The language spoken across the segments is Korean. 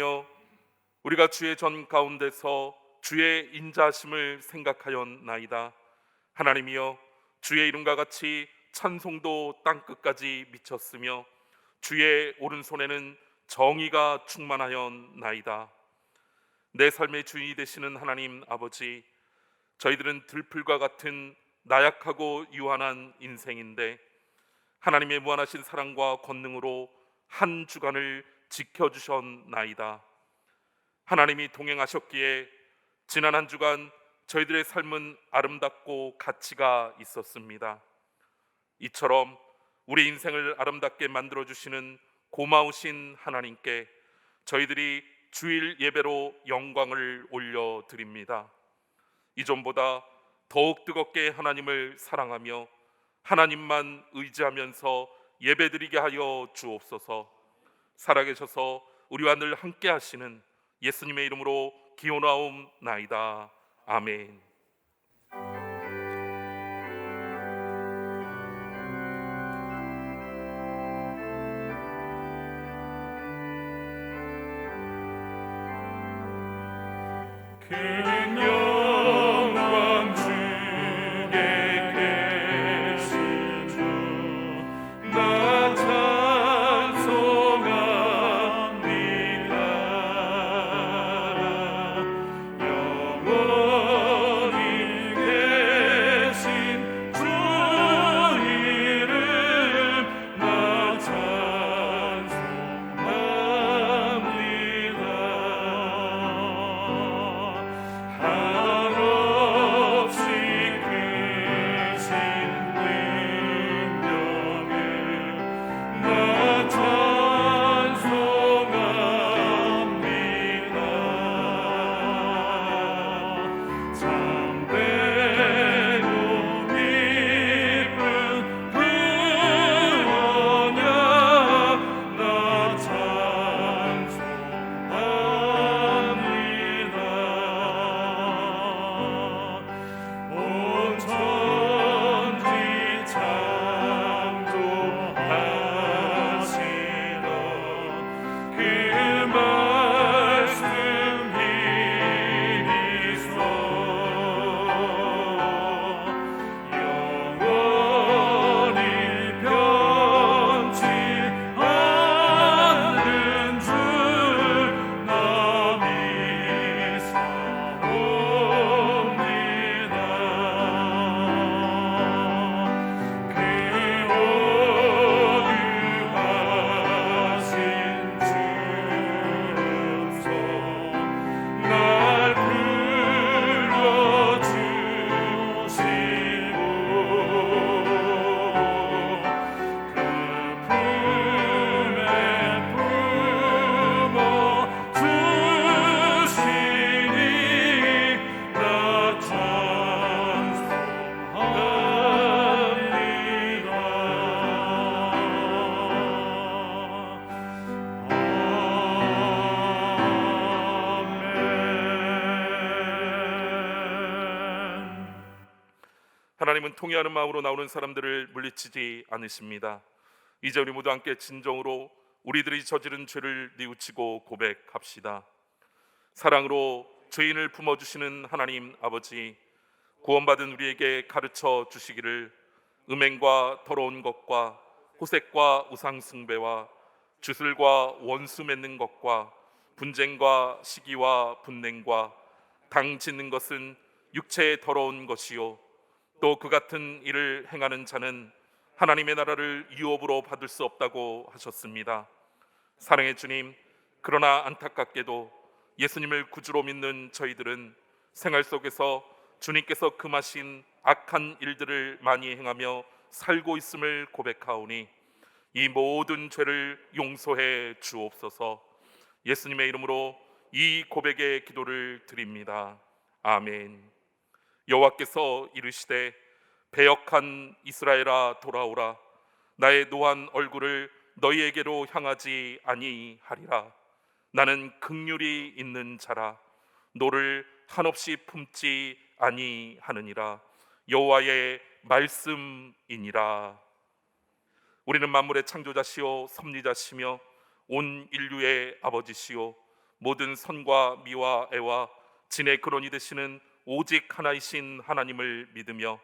하나님이여, 우리가 주의 전 가운데서 주의 인자하심을 생각하였나이다. 하나님이여, 주의 이름과 같이 찬송도 땅끝까지 미쳤으며 주의 오른손에는 정의가 충만하였나이다. 내 삶의 주인이 되시는 하나님 아버지, 저희들은 들풀과 같은 나약하고 유한한 인생인데 하나님의 무한하신 사랑과 권능으로 한 주간을 지켜주셨나이다. 하나님이 동행하셨기에 지난 한 주간 저희들의 삶은 아름답고 가치가 있었습니다. 이처럼 우리 인생을 아름답게 만들어주시는 고마우신 하나님께 저희들이 주일 예배로 영광을 올려드립니다. 이전보다 더욱 뜨겁게 하나님을 사랑하며 하나님만 의지하면서 예배드리게 하여 주옵소서. 살아계셔서 우리와 늘 함께 하시는 예수님의 이름으로 기원하옵나이다. 아멘. 큰 영광 주께 계신 주, 나 찬송합니다. 영원히 계신 주 이름 나 찬송합니다. 한없이 크신 능력을 나 찬송합니다. 참되고 기쁜 그 언약 나 찬송합니다. 온 천지 창조하시던 그 말씀 힘이소 영원히 변치 않는 줄 나 믿사옵니다. 그 오류하신 주옵소 날 불러주시고 그 품에 품어주시니 나 찬송합니다. 하나님은 통회하는 마음으로 나오는 사람들을 물리치지 않으십니다. 이제 우리 모두 함께 진정으로 우리들이 저지른 죄를 뉘우치고 고백합시다. 사랑으로 죄인을 품어주시는 하나님 아버지, 구원받은 우리에게 가르쳐 주시기를 음행과 더러운 것과 호색과 우상숭배와 주술과 원수 맺는 것과 분쟁과 시기와 분냉과 당 짓는 것은 육체의 더러운 것이요 또 그 같은 일을 행하는 자는 하나님의 나라를 유업으로 받을 수 없다고 하셨습니다. 사랑의 주님, 그러나 안타깝게도 예수님을 구주로 믿는 저희들은 생활 속에서 주님께서 금하신 악한 일들을 많이 행하며 살고 있음을 고백하오니 이 모든 죄를 용서해 주옵소서. 예수님의 이름으로 이 고백의 기도를 드립니다. 아멘. 여호와께서 이르시되 배역한 이스라엘아 돌아오라. 나의 노한 얼굴을 너희에게로 향하지 아니하리라. 나는 긍휼이 있는 자라. 노를 한없이 품지 아니하느니라. 여호와의 말씀이니라. 우리는 만물의 창조자시요 섭리자시며 온 인류의 아버지시요 모든 선과 미와 애와 진의 근원이 되시는 오직 하나이신 하나님을 믿으며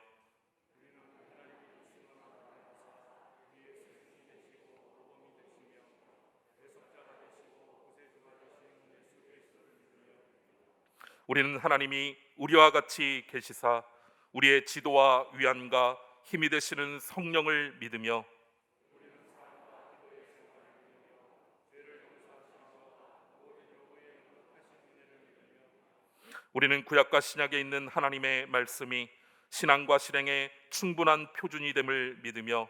우리는 하나님이 우리와 같이 계시사 우리의 지도와 위안과 힘이 되시는 성령을 믿으며 우리는 구약과 신약에 있는 하나님의 말씀이 신앙과 실행의 충분한 표준이 됨을 믿으며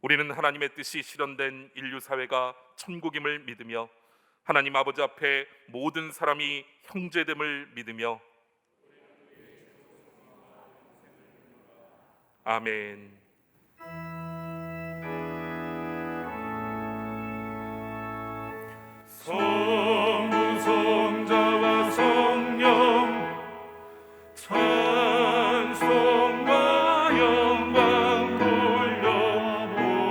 우리는 하나님의 뜻이 실현된 인류 사회가 천국임을 믿으며 하나님 아버지 앞에 모든 사람이 형제됨을 믿으며 아멘. 성부 성자와 성령 찬송과 영광 돌려보내세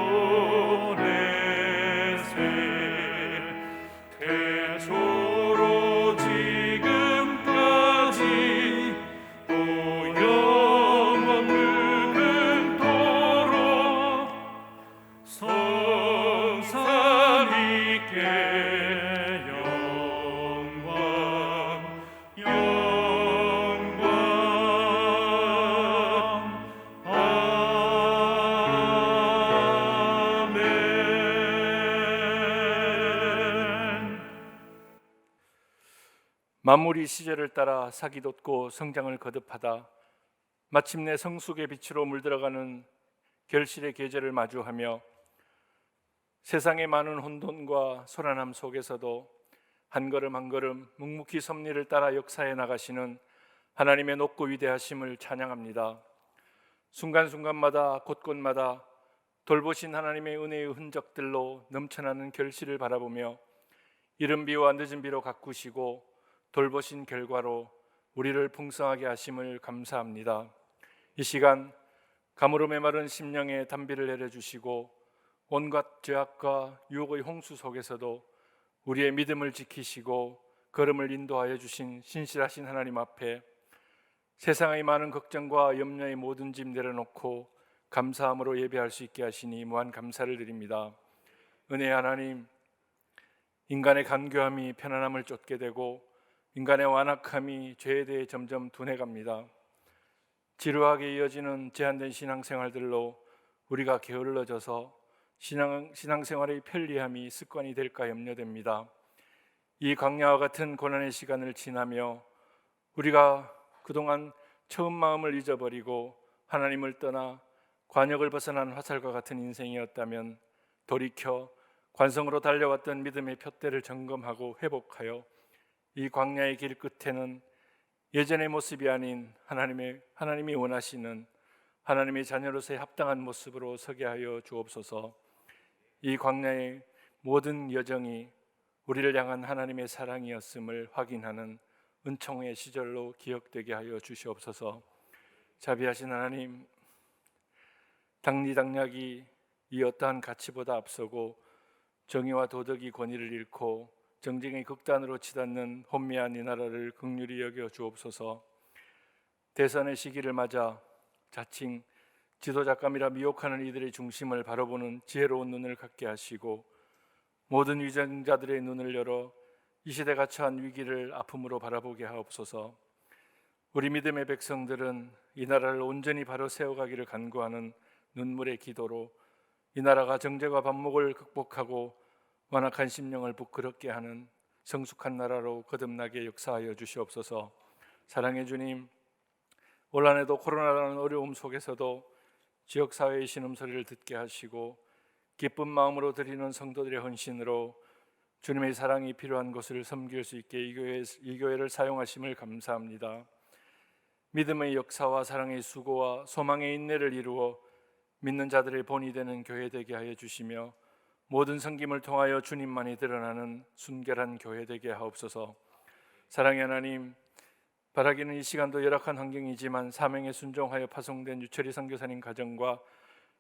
태초로 지금까지 또 영원 무근토록 성삼위께 만물이 시절을 따라 사기 돋고 성장을 거듭하다 마침내 성숙의 빛으로 물들어가는 결실의 계절을 마주하며 세상의 많은 혼돈과 소란함 속에서도 한 걸음 한 걸음 묵묵히 섭리를 따라 역사해 나가시는 하나님의 높고 위대하심을 찬양합니다. 순간순간마다 곳곳마다 돌보신 하나님의 은혜의 흔적들로 넘쳐나는 결실을 바라보며 이른 비와 늦은 비로 가꾸시고 돌보신 결과로 우리를 풍성하게 하심을 감사합니다. 이 시간 가물어 메마른 심령에 단비를 내려주시고 온갖 죄악과 유혹의 홍수 속에서도 우리의 믿음을 지키시고 걸음을 인도하여 주신 신실하신 하나님 앞에 세상의 많은 걱정과 염려의 모든 짐 내려놓고 감사함으로 예배할 수 있게 하시니 무한 감사를 드립니다. 은혜의 하나님, 인간의 간교함이 편안함을 쫓게 되고 인간의 완악함이 죄에 대해 점점 둔해갑니다. 지루하게 이어지는 제한된 신앙생활들로 우리가 게을러져서 신앙생활의 편리함이 습관이 될까 염려됩니다. 이 광야와 같은 고난의 시간을 지나며 우리가 그동안 처음 마음을 잊어버리고 하나님을 떠나 관역을 벗어난 화살과 같은 인생이었다면 돌이켜 관성으로 달려왔던 믿음의 푯대를 점검하고 회복하여 이 광야의 길 끝에는 예전의 모습이 아닌 하나님이 원하시는 하나님의 자녀로서의 합당한 모습으로 서게 하여 주옵소서. 이 광야의 모든 여정이 우리를 향한 하나님의 사랑이었음을 확인하는 은총의 시절로 기억되게 하여 주시옵소서. 자비하신 하나님, 당리당략이 이 어떠한 가치보다 앞서고 정의와 도덕이 권위를 잃고 정쟁의 극단으로 치닫는 혼미한 이 나라를 긍휼히 여겨 주옵소서. 대선의 시기를 맞아 자칭 지도자감이라 미혹하는 이들의 중심을 바라보는 지혜로운 눈을 갖게 하시고 모든 위정자들의 눈을 열어 이 시대가 처한 위기를 아픔으로 바라보게 하옵소서. 우리 믿음의 백성들은 이 나라를 온전히 바로 세워가기를 간구하는 눈물의 기도로 이 나라가 정죄와 반목을 극복하고 완악한 심령을 부끄럽게 하는 성숙한 나라로 거듭나게 역사하여 주시옵소서. 사랑의 주님, 올 한해도 코로나라는 어려움 속에서도 지역사회의 신음소리를 듣게 하시고 기쁜 마음으로 드리는 성도들의 헌신으로 주님의 사랑이 필요한 곳을 섬길 수 있게 이 교회를 사용하심을 감사합니다. 믿음의 역사와 사랑의 수고와 소망의 인내를 이루어 믿는 자들의 본이 되는 교회 되게 하여 주시며 모든 섬김을 통하여 주님만이 드러나는 순결한 교회 되게 하옵소서. 사랑의 하나님, 바라기는 이 시간도 열악한 환경이지만 사명에 순종하여 파송된 유철희 선교사님 가정과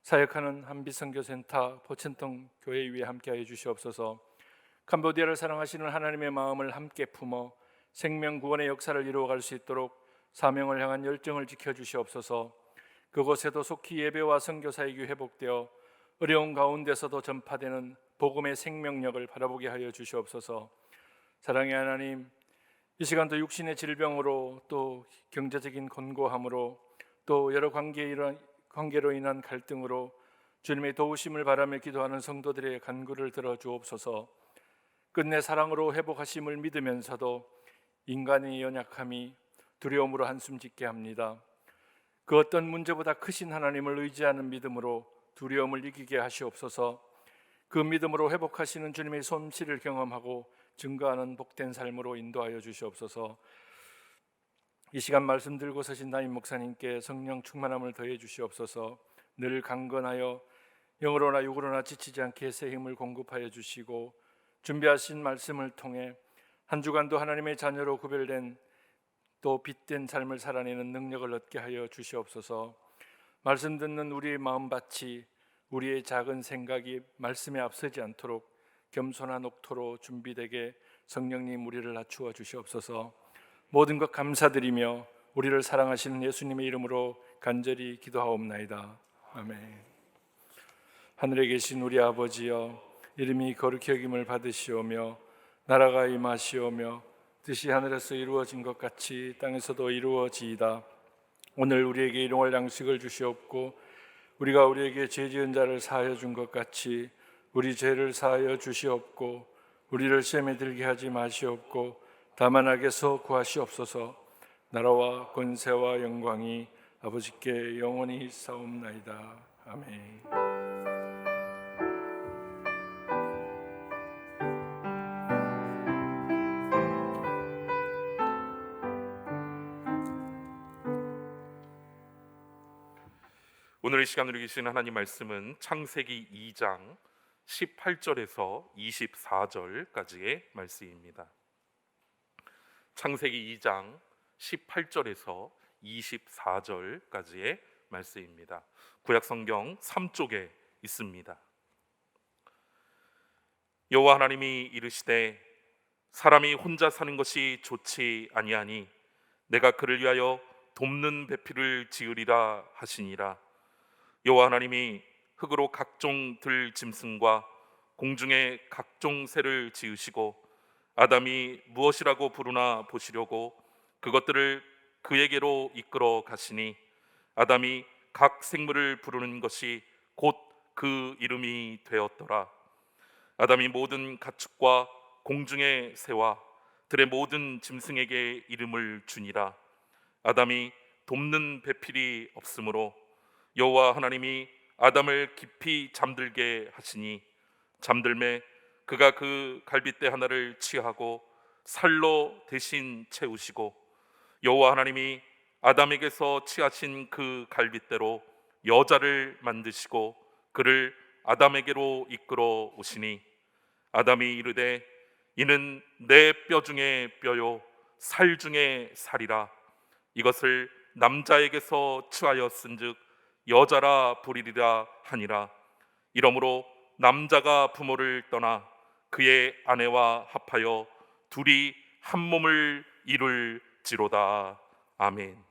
사역하는 한빛선교센터 포천동 교회 위에 함께하여 주시옵소서. 캄보디아를 사랑하시는 하나님의 마음을 함께 품어 생명 구원의 역사를 이루어갈 수 있도록 사명을 향한 열정을 지켜주시옵소서. 그곳에도 속히 예배와 선교사역이 회복되어 어려운 가운데서도 전파되는 복음의 생명력을 바라보게 하여 주시옵소서. 사랑의 하나님, 이 시간도 육신의 질병으로 또 경제적인 곤고함으로 또 여러 관계로 인한 갈등으로 주님의 도우심을 바라며 기도하는 성도들의 간구를 들어 주옵소서. 끝내 사랑으로 회복하심을 믿으면서도 인간의 연약함이 두려움으로 한숨 짓게 합니다. 그 어떤 문제보다 크신 하나님을 의지하는 믿음으로 두려움을 이기게 하시옵소서. 그 믿음으로 회복하시는 주님의 솜씨를 경험하고 증거하는 복된 삶으로 인도하여 주시옵소서. 이 시간 말씀 들고 서신 담임 목사님께 성령 충만함을 더해 주시옵소서. 늘 강건하여 영으로나 육으로나 지치지 않게 새 힘을 공급하여 주시고 준비하신 말씀을 통해 한 주간도 하나님의 자녀로 구별된 또 빛된 삶을 살아내는 능력을 얻게 하여 주시옵소서. 말씀 듣는 우리의 마음밭이 우리의 작은 생각이 말씀에 앞서지 않도록 겸손한 옥토로 준비되게 성령님 우리를 낮추어 주시옵소서. 모든 것 감사드리며 우리를 사랑하시는 예수님의 이름으로 간절히 기도하옵나이다. 아멘. 하늘에 계신 우리 아버지여, 이름이 거룩히 여김을 받으시오며 나라가 임하시오며 뜻이 하늘에서 이루어진 것 같이 땅에서도 이루어지이다. 오늘 우리에게 일용할 양식을 주시옵고 우리가 우리에게 죄 지은 자를 사하여 준 것 같이 우리 죄를 사하여 주시옵고 우리를 시험에 들게 하지 마시옵고 다만 악에서 구하시옵소서. 나라와 권세와 영광이 아버지께 영원히 있사옵나이다. 아멘. 오늘 이 시간으로 계신 하나님 말씀은 창세기 2장 18절에서 24절까지의 말씀입니다. 창세기 2장 18절에서 24절까지의 말씀입니다. 구약 성경 3쪽에 있습니다. 여호와 하나님이 이르시되 사람이 혼자 사는 것이 좋지 아니하니 내가 그를 위하여 돕는 배필을 지으리라 하시니라. 여호와 하나님이 흙으로 각종 들 짐승과 공중에 각종 새를 지으시고 아담이 무엇이라고 부르나 보시려고 그것들을 그에게로 이끌어 가시니 아담이 각 생물을 부르는 것이 곧 그 이름이 되었더라. 아담이 모든 가축과 공중의 새와 들의 모든 짐승에게 이름을 주니라. 아담이 돕는 배필이 없으므로 여호와 하나님이 아담을 깊이 잠들게 하시니 잠들매 그가 그 갈빗대 하나를 취하고 살로 대신 채우시고 여호와 하나님이 아담에게서 취하신 그 갈빗대로 여자를 만드시고 그를 아담에게로 이끌어 오시니 아담이 이르되 이는 내 뼈 중에 뼈요 살 중에 살이라. 이것을 남자에게서 취하였은즉 여자라 부리리라 하니라. 이러므로 남자가 부모를 떠나 그의 아내와 합하여 둘이 한 몸을 이룰지로다. 아멘.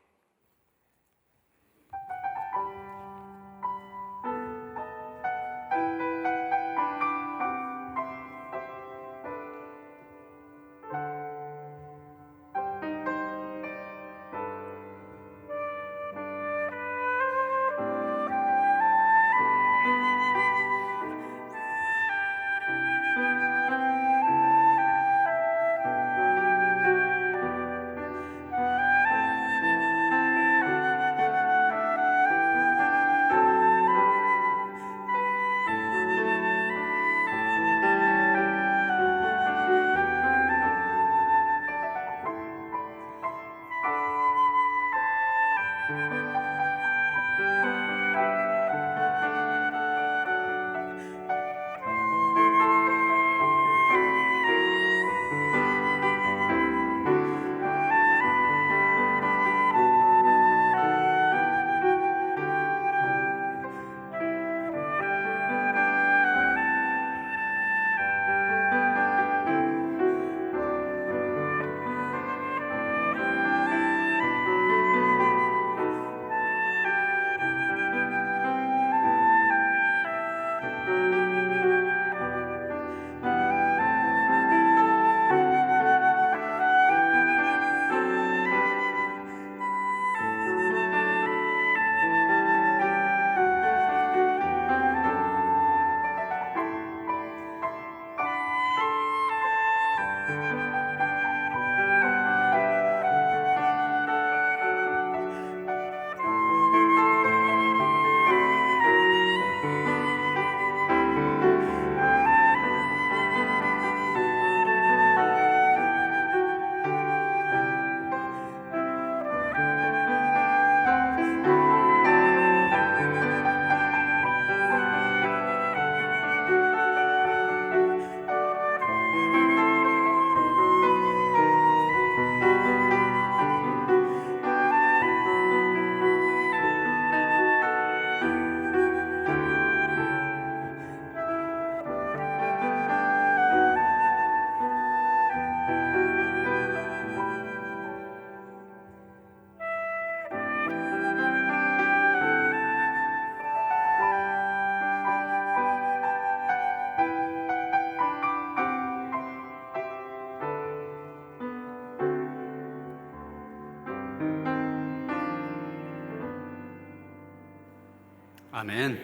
아멘.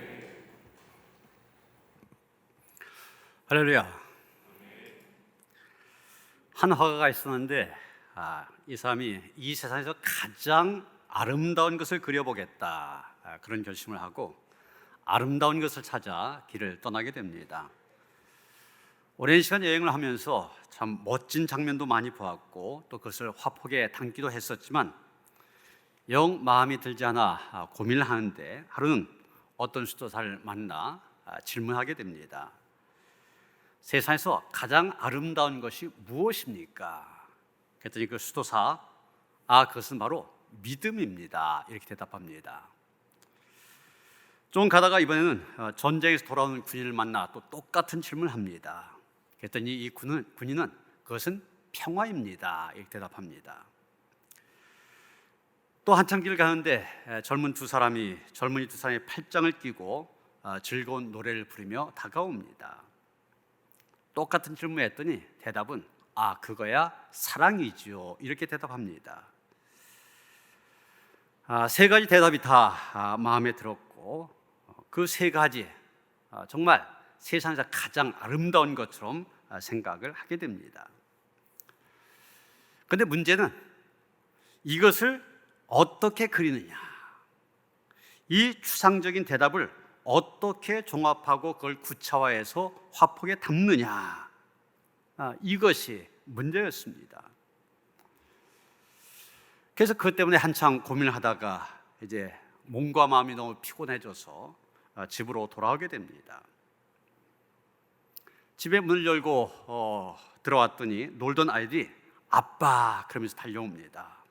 할렐루야. 한 화가가 있었는데 이 사람이 이 세상에서 가장 아름다운 것을 그려보겠다, 그런 결심을 하고 아름다운 것을 찾아 길을 떠나게 됩니다. 오랜 시간 여행을 하면서 참 멋진 장면도 많이 보았고 또 그것을 화폭에 담기도 했었지만 영 마음이 들지 않아 고민을 하는데 하루는 어떤 수도사를 만나 질문하게 됩니다. 세상에서 가장 아름다운 것이 무엇입니까? 그랬더니 그 수도사, 그것은 바로 믿음입니다, 이렇게 대답합니다. 좀 가다가 이번에는 전쟁에서 돌아오는 군인을 만나 또 똑같은 질문을 합니다. 그랬더니 이 군인은 그것은 평화입니다, 이렇게 대답합니다. 또 한참 길을 가는데 젊은이 두 사람이 팔짱을 끼고 즐거운 노래를 부르며 다가옵니다. 똑같은 질문을 했더니 대답은 그거야 사랑이지요, 이렇게 대답합니다. 세 가지 대답이 다 마음에 들었고 그 세 가지 정말 세상에서 가장 아름다운 것처럼 생각을 하게 됩니다. 그런데 문제는 이것을 어떻게 그리느냐, 이 추상적인 대답을 어떻게 종합하고 그걸 구체화해서 화폭에 담느냐, 이것이 문제였습니다. 그래서 그것 때문에 한참 고민을 하다가 이제 몸과 마음이 너무 피곤해져서 집으로 돌아오게 됩니다. 집에 문을 열고 들어왔더니 놀던 아이들이 아빠 그러면서 달려옵니다.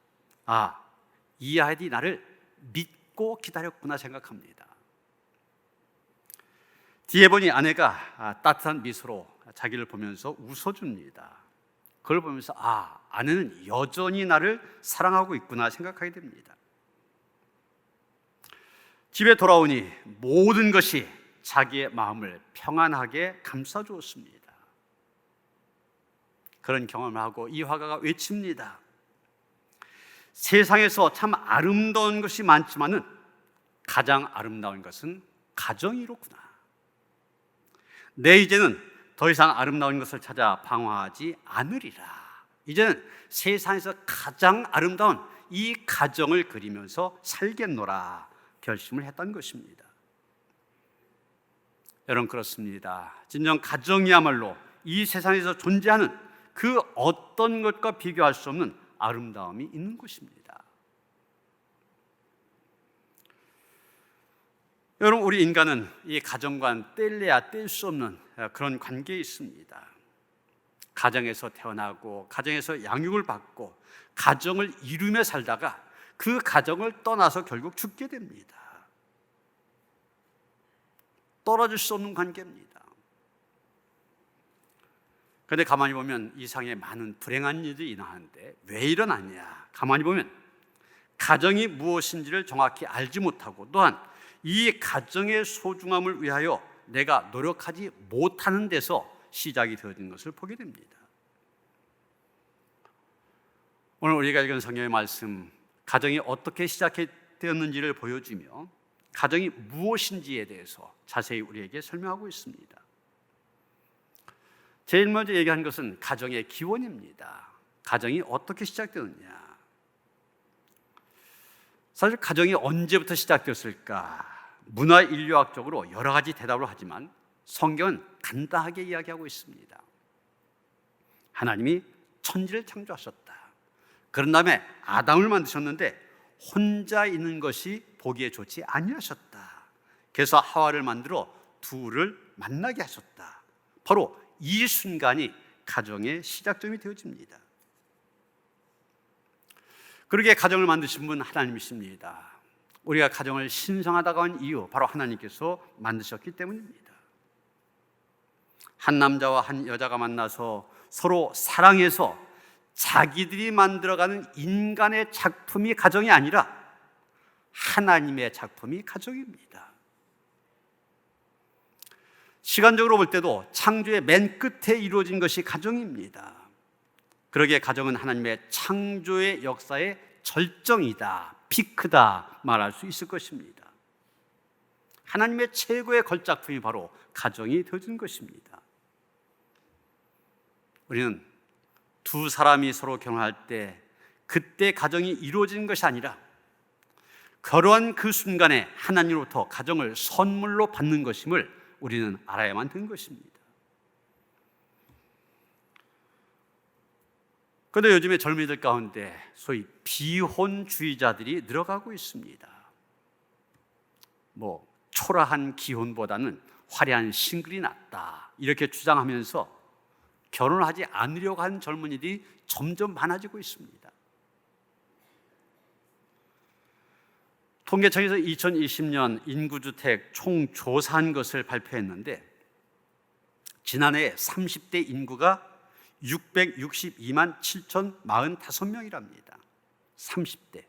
이 아이들이 나를 믿고 기다렸구나 생각합니다. 뒤에 보니 아내가 따뜻한 미소로 자기를 보면서 웃어줍니다. 그걸 보면서 아내는 여전히 나를 사랑하고 있구나 생각하게 됩니다. 집에 돌아오니 모든 것이 자기의 마음을 평안하게 감싸주었습니다. 그런 경험을 하고 이 화가가 외칩니다. 세상에서 참 아름다운 것이 많지만은 가장 아름다운 것은 가정이로구나. 내 이제는 더 이상 아름다운 것을 찾아 방황하지 않으리라. 이제는 세상에서 가장 아름다운 이 가정을 그리면서 살겠노라 결심을 했던 것입니다. 여러분, 그렇습니다. 진정 가정이야말로 이 세상에서 존재하는 그 어떤 것과 비교할 수 없는 아름다움이 있는 곳입니다. 여러분, 우리 인간은 이 가정과는 뗄래야 뗄 수 없는 그런 관계에 있습니다. 가정에서 태어나고 가정에서 양육을 받고 가정을 이루며 살다가 그 가정을 떠나서 결국 죽게 됩니다. 떨어질 수 없는 관계입니다. 그런데 가만히 보면 이 세상에 많은 불행한 일들이 일어나는데 왜 일어나냐? 가만히 보면 가정이 무엇인지를 정확히 알지 못하고 또한 이 가정의 소중함을 위하여 내가 노력하지 못하는 데서 시작이 되어진 것을 보게 됩니다. 오늘 우리가 읽은 성경의 말씀, 가정이 어떻게 시작되었는지를 보여주며 가정이 무엇인지에 대해서 자세히 우리에게 설명하고 있습니다. 제일 먼저 얘기한 것은 가정의 기원입니다. 가정이 어떻게 시작되었느냐. 사실 가정이 언제부터 시작되었을까? 문화인류학적으로 여러 가지 대답을 하지만 성경은 간단하게 이야기하고 있습니다. 하나님이 천지를 창조하셨다. 그런 다음에 아담을 만드셨는데 혼자 있는 것이 보기에 좋지 아니하셨다. 그래서 하와를 만들어 둘을 만나게 하셨다. 바로 이 순간이 가정의 시작점이 되어집니다. 그렇게 가정을 만드신 분 하나님이십니다. 우리가 가정을 신성하다고 한 이유, 바로 하나님께서 만드셨기 때문입니다. 한 남자와 한 여자가 만나서 서로 사랑해서 자기들이 만들어가는 인간의 작품이 가정이 아니라 하나님의 작품이 가정입니다. 시간적으로 볼 때도 창조의 맨 끝에 이루어진 것이 가정입니다. 그러기에 가정은 하나님의 창조의 역사의 절정이다, 피크다 말할 수 있을 것입니다. 하나님의 최고의 걸작품이 바로 가정이 되어준 것입니다. 우리는 두 사람이 서로 결혼할 때 그때 가정이 이루어지는 것이 아니라 결혼한 그 순간에 하나님으로부터 가정을 선물로 받는 것임을 우리는 알아야만 되는 것입니다. 그런데 요즘에 젊은이들 가운데 소위 비혼주의자들이 늘어가고 있습니다. 초라한 기혼보다는 화려한 싱글이 낫다 이렇게 주장하면서 결혼을 하지 않으려고 하는 젊은이들이 점점 많아지고 있습니다. 통계청에서 2020년 인구주택 총 조사한 것을 발표했는데 지난해 30대 인구가 662만 7,045명이랍니다. 30대.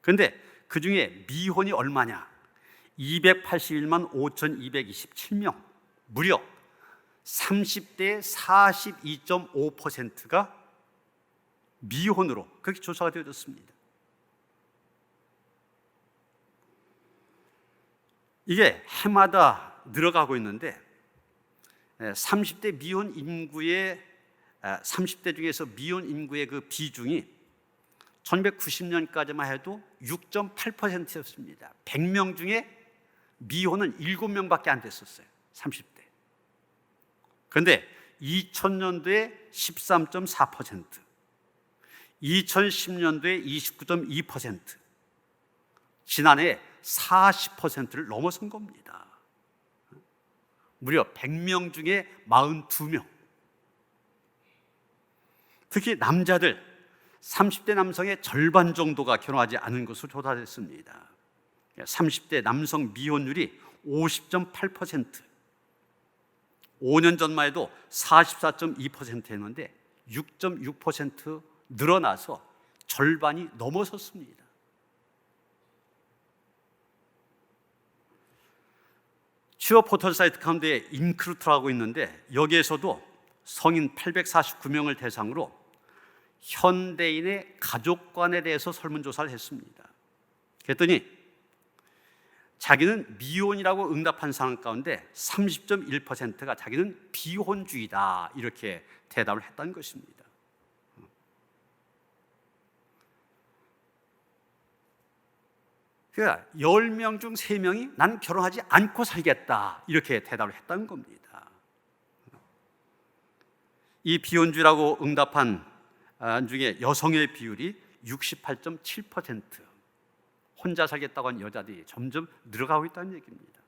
그런데 그 중에 미혼이 얼마냐? 281만 5,227명. 무려 30대의 42.5%가 미혼으로 그렇게 조사가 되어졌습니다. 이게 해마다 늘어가고 있는데 30대 미혼 인구의 30대 중에서 미혼 인구의 그 비중이 1990년까지만 해도 6.8%였습니다. 100명 중에 미혼은 7명밖에 안 됐었어요. 30대. 그런데 2000년도에 13.4%, 2010년도에 29.2%, 지난해 40%를 넘어선 겁니다. 무려 100명 중에 42명. 특히 남자들 30대 남성의 절반 정도가 결혼하지 않은 것으로 조사됐습니다. 30대 남성 미혼율이 50.8%, 5년 전만 해도 44.2%였는데 6.6% 늘어나서 절반이 넘어섰습니다. 취업 포털 사이트 가운데 인크루트라고 있는데 여기에서도 성인 849명을 대상으로 현대인의 가족관에 대해서 설문조사를 했습니다. 그랬더니 자기는 미혼이라고 응답한 사람 가운데 30.1%가 자기는 비혼주의다 이렇게 대답을 했다는 것입니다. 그러니까 10명 중 3명이 난 결혼하지 않고 살겠다 이렇게 대답을 했다는 겁니다. 이 비혼주의라고 응답한 중에 여성의 비율이 68.7%, 혼자 살겠다고 한 여자들이 점점 늘어가고 있다는 얘기입니다.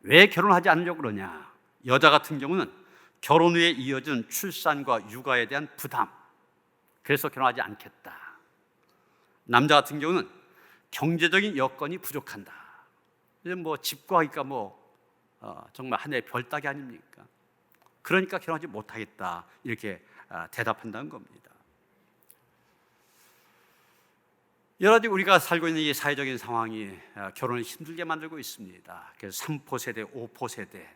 왜 결혼하지 않으려고 그러냐? 여자 같은 경우는 결혼 후에 이어진 출산과 육아에 대한 부담, 그래서 결혼하지 않겠다. 남자 같은 경우는 경제적인 여건이 부족한다. 집 구하기가 정말 하나의 별따기 아닙니까? 그러니까 결혼하지 못하겠다 이렇게 대답한다는 겁니다. 여러 가지 우리가 살고 있는 이 사회적인 상황이 결혼을 힘들게 만들고 있습니다. 그래서 3포 세대, 5포 세대,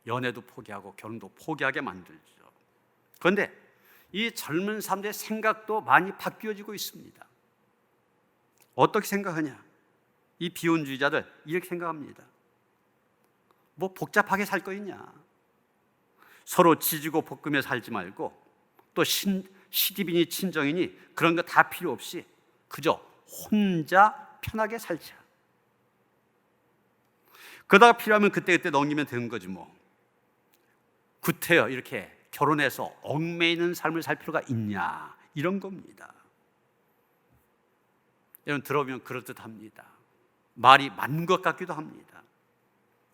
연애도 포기하고 결혼도 포기하게 만들죠. 그런데 이 젊은 사람들의 생각도 많이 바뀌어지고 있습니다. 어떻게 생각하냐? 이 비혼주의자들 이렇게 생각합니다. 복잡하게 살 거 있냐? 서로 지지고 볶으며 살지 말고 또 시집이니 친정이니 그런 거 다 필요 없이 그저 혼자 편하게 살자. 그러다가 필요하면 그때그때 넘기면 되는 거지 뭐. 구태여 이렇게 결혼해서 얽매이는 삶을 살 필요가 있냐 이런 겁니다. 여러분 들어보면 그럴듯합니다. 말이 맞는 것 같기도 합니다.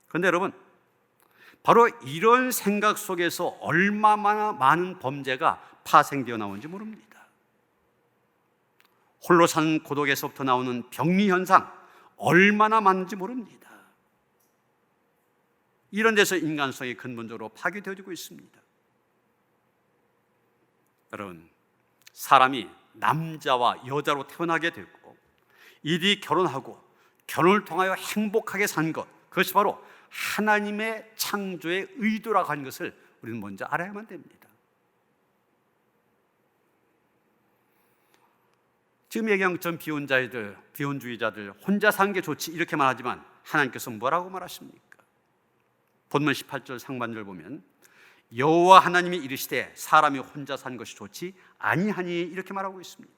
그런데 여러분 바로 이런 생각 속에서 얼마나 많은 범죄가 파생되어 나오는지 모릅니다. 홀로 사는 고독에서부터 나오는 병리 현상 얼마나 많은지 모릅니다. 이런 데서 인간성이 근본적으로 파괴되어지고 있습니다. 여러분 사람이 남자와 여자로 태어나게 되고 이들이 결혼하고 결혼을 통하여 행복하게 산 것, 그것이 바로 하나님의 창조의 의도라고 하는 것을 우리는 먼저 알아야만 됩니다. 지금 얘기한 것처럼 비혼주의자들 혼자 사는 게 좋지 이렇게 말하지만 하나님께서 뭐라고 말하십니까? 본문 18절 상반절 보면 여호와 하나님이 이르시되 사람이 혼자 사는 것이 좋지 아니하니 이렇게 말하고 있습니다.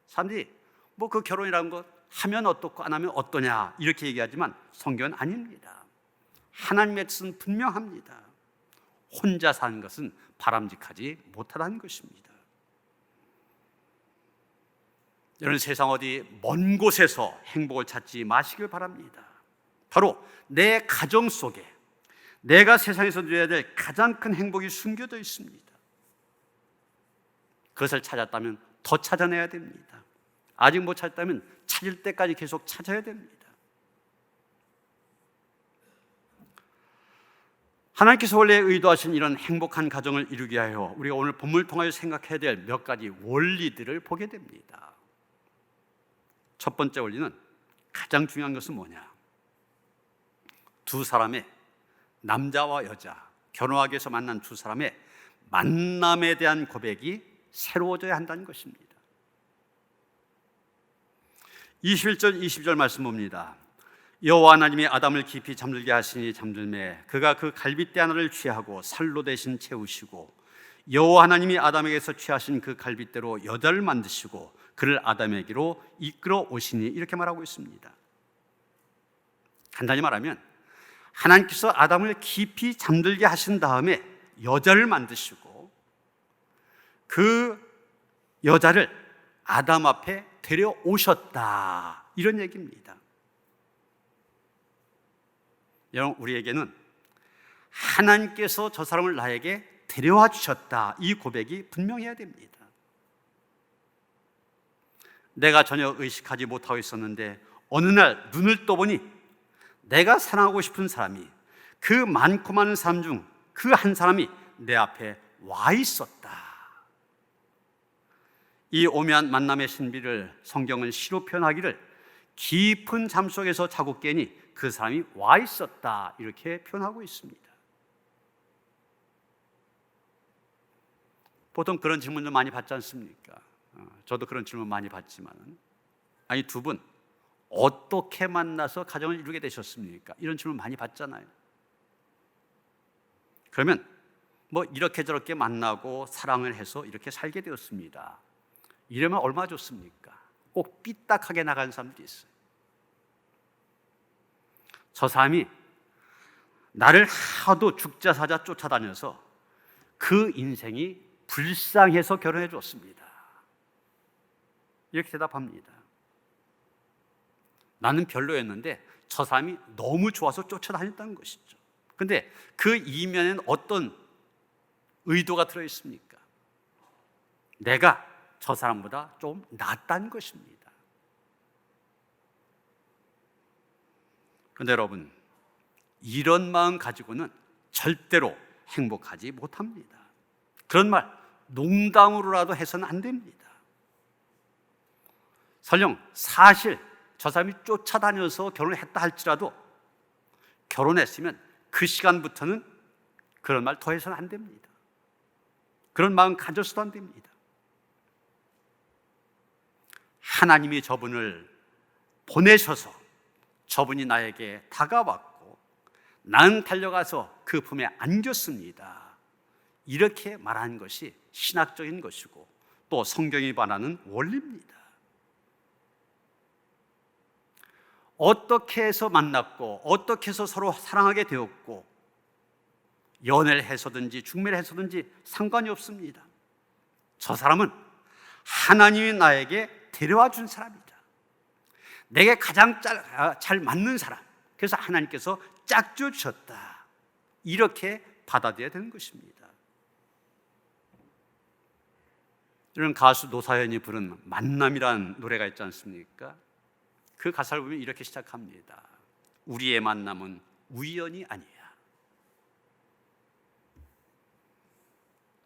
사람들이 뭐 그 결혼이라는 것 하면 어떻고 안 하면 어떠냐 이렇게 얘기하지만 성경은 아닙니다. 하나님의 뜻은 분명합니다. 혼자 사는 것은 바람직하지 못하다는 것입니다. 여러분, 세상 어디 먼 곳에서 행복을 찾지 마시길 바랍니다. 바로 내 가정 속에 내가 세상에서 누려야 될 가장 큰 행복이 숨겨져 있습니다. 그것을 찾았다면 더 찾아내야 됩니다. 아직 못 찾았다면 찾을 때까지 계속 찾아야 됩니다. 하나님께서 원래 의도하신 이런 행복한 가정을 이루게 하여 우리가 오늘 본문을 통하여 생각해야 될 몇 가지 원리들을 보게 됩니다. 첫 번째 원리는 가장 중요한 것은 뭐냐? 두 사람의, 남자와 여자, 결혼하기 위해서 만난 두 사람의 만남에 대한 고백이 새로워져야 한다는 것입니다. 21절 22절 말씀 봅니다. 여호와 하나님이 아담을 깊이 잠들게 하시니 잠들매 그가 그 갈빗대 하나를 취하고 살로 대신 채우시고 여호와 하나님이 아담에게서 취하신 그 갈빗대로 여자를 만드시고 그를 아담에게로 이끌어 오시니 이렇게 말하고 있습니다. 간단히 말하면 하나님께서 아담을 깊이 잠들게 하신 다음에 여자를 만드시고 그 여자를 아담 앞에 데려오셨다, 이런 얘기입니다. 여러분, 우리에게는 하나님께서 저 사람을 나에게 데려와 주셨다, 이 고백이 분명해야 됩니다. 내가 전혀 의식하지 못하고 있었는데 어느 날 눈을 떠보니 내가 사랑하고 싶은 사람이, 그 많고 많은 사람 중 그 한 사람이 내 앞에 와 있었다. 이 오묘한 만남의 신비를 성경은 시로 표현하기를 깊은 잠 속에서 자고 깨니 그 사람이 와 있었다, 이렇게 표현하고 있습니다. 보통 그런 질문을 많이 받지 않습니까? 저도 그런 질문 많이 받지만, 아니 두 분 어떻게 만나서 가정을 이루게 되셨습니까? 이런 질문 많이 받잖아요. 그러면 뭐 이렇게 저렇게 만나고 사랑을 해서 이렇게 살게 되었습니다, 이러면 얼마나 좋습니까? 꼭 삐딱하게 나가는 사람들이 있어요. 저 사람이 나를 하도 죽자 사자 쫓아다녀서 그 인생이 불쌍해서 결혼해 줬습니다, 이렇게 대답합니다. 나는 별로였는데 저 사람이 너무 좋아서 쫓아다녔다는 것이죠. 그런데 그 이면에는 어떤 의도가 들어있습니까? 내가 저 사람보다 좀 낫다는 것입니다. 그런데 여러분, 이런 마음 가지고는 절대로 행복하지 못합니다. 그런 말 농담으로라도 해서는 안 됩니다. 설령 사실 저 사람이 쫓아다녀서 결혼을 했다 할지라도 결혼했으면 그 시간부터는 그런 말 더 해서는 안 됩니다. 그런 마음 가져서도 안 됩니다. 하나님이 저분을 보내셔서 저분이 나에게 다가왔고 나는 달려가서 그 품에 안겼습니다, 이렇게 말하는 것이 신학적인 것이고 또 성경이 말하는 원리입니다. 어떻게 해서 만났고 어떻게 해서 서로 사랑하게 되었고 연애를 해서든지 중매를 해서든지 상관이 없습니다. 저 사람은 하나님이 나에게 데려와 준 사람이다, 내게 가장 잘 맞는 사람, 그래서 하나님께서 짝지어 주셨다, 이렇게 받아들여야 되는 것입니다. 이런 가수 노사연이 부른 만남이란 노래가 있지 않습니까? 그 가사를 보면 이렇게 시작합니다. 우리의 만남은 우연이 아니야.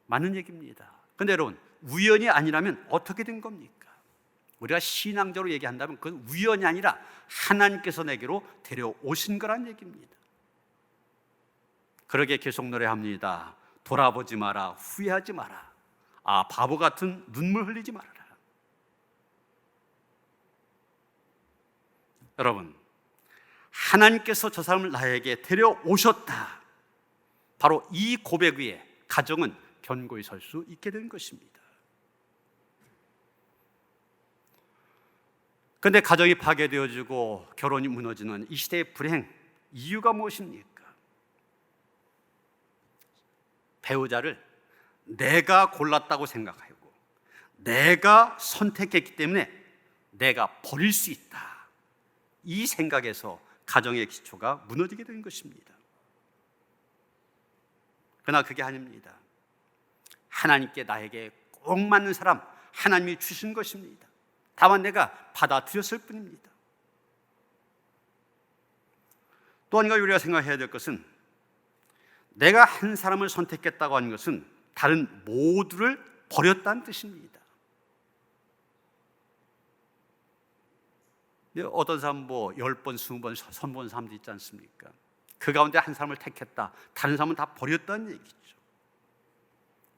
맞는 얘기입니다. 그런데 여러분, 우연이 아니라면 어떻게 된 겁니까? 우리가 신앙적으로 얘기한다면 그건 우연이 아니라 하나님께서 내게로 데려오신 거란 얘기입니다. 그러게 계속 노래합니다. 돌아보지 마라, 후회하지 마라, 아 바보 같은 눈물 흘리지 말아라. 여러분, 하나님께서 저 사람을 나에게 데려오셨다, 바로 이 고백 위에 가정은 견고히 설 수 있게 된 것입니다. 그런데 가정이 파괴되어지고 결혼이 무너지는 이 시대의 불행, 이유가 무엇입니까? 배우자를 내가 골랐다고 생각하고 내가 선택했기 때문에 내가 버릴 수 있다, 이 생각에서 가정의 기초가 무너지게 된 것입니다. 그러나 그게 아닙니다. 하나님께 나에게 꼭 맞는 사람 하나님이 주신 것입니다. 다만 내가 받아들였을 뿐입니다. 또 한 가지 우리가 생각해야 될 것은, 내가 한 사람을 선택했다고 하는 것은 다른 모두를 버렸다는 뜻입니다. 어떤 사람 10번, 20번 선보는 사람도 있지 않습니까? 그 가운데 한 사람을 택했다, 다른 사람은 다 버렸다는 얘기죠.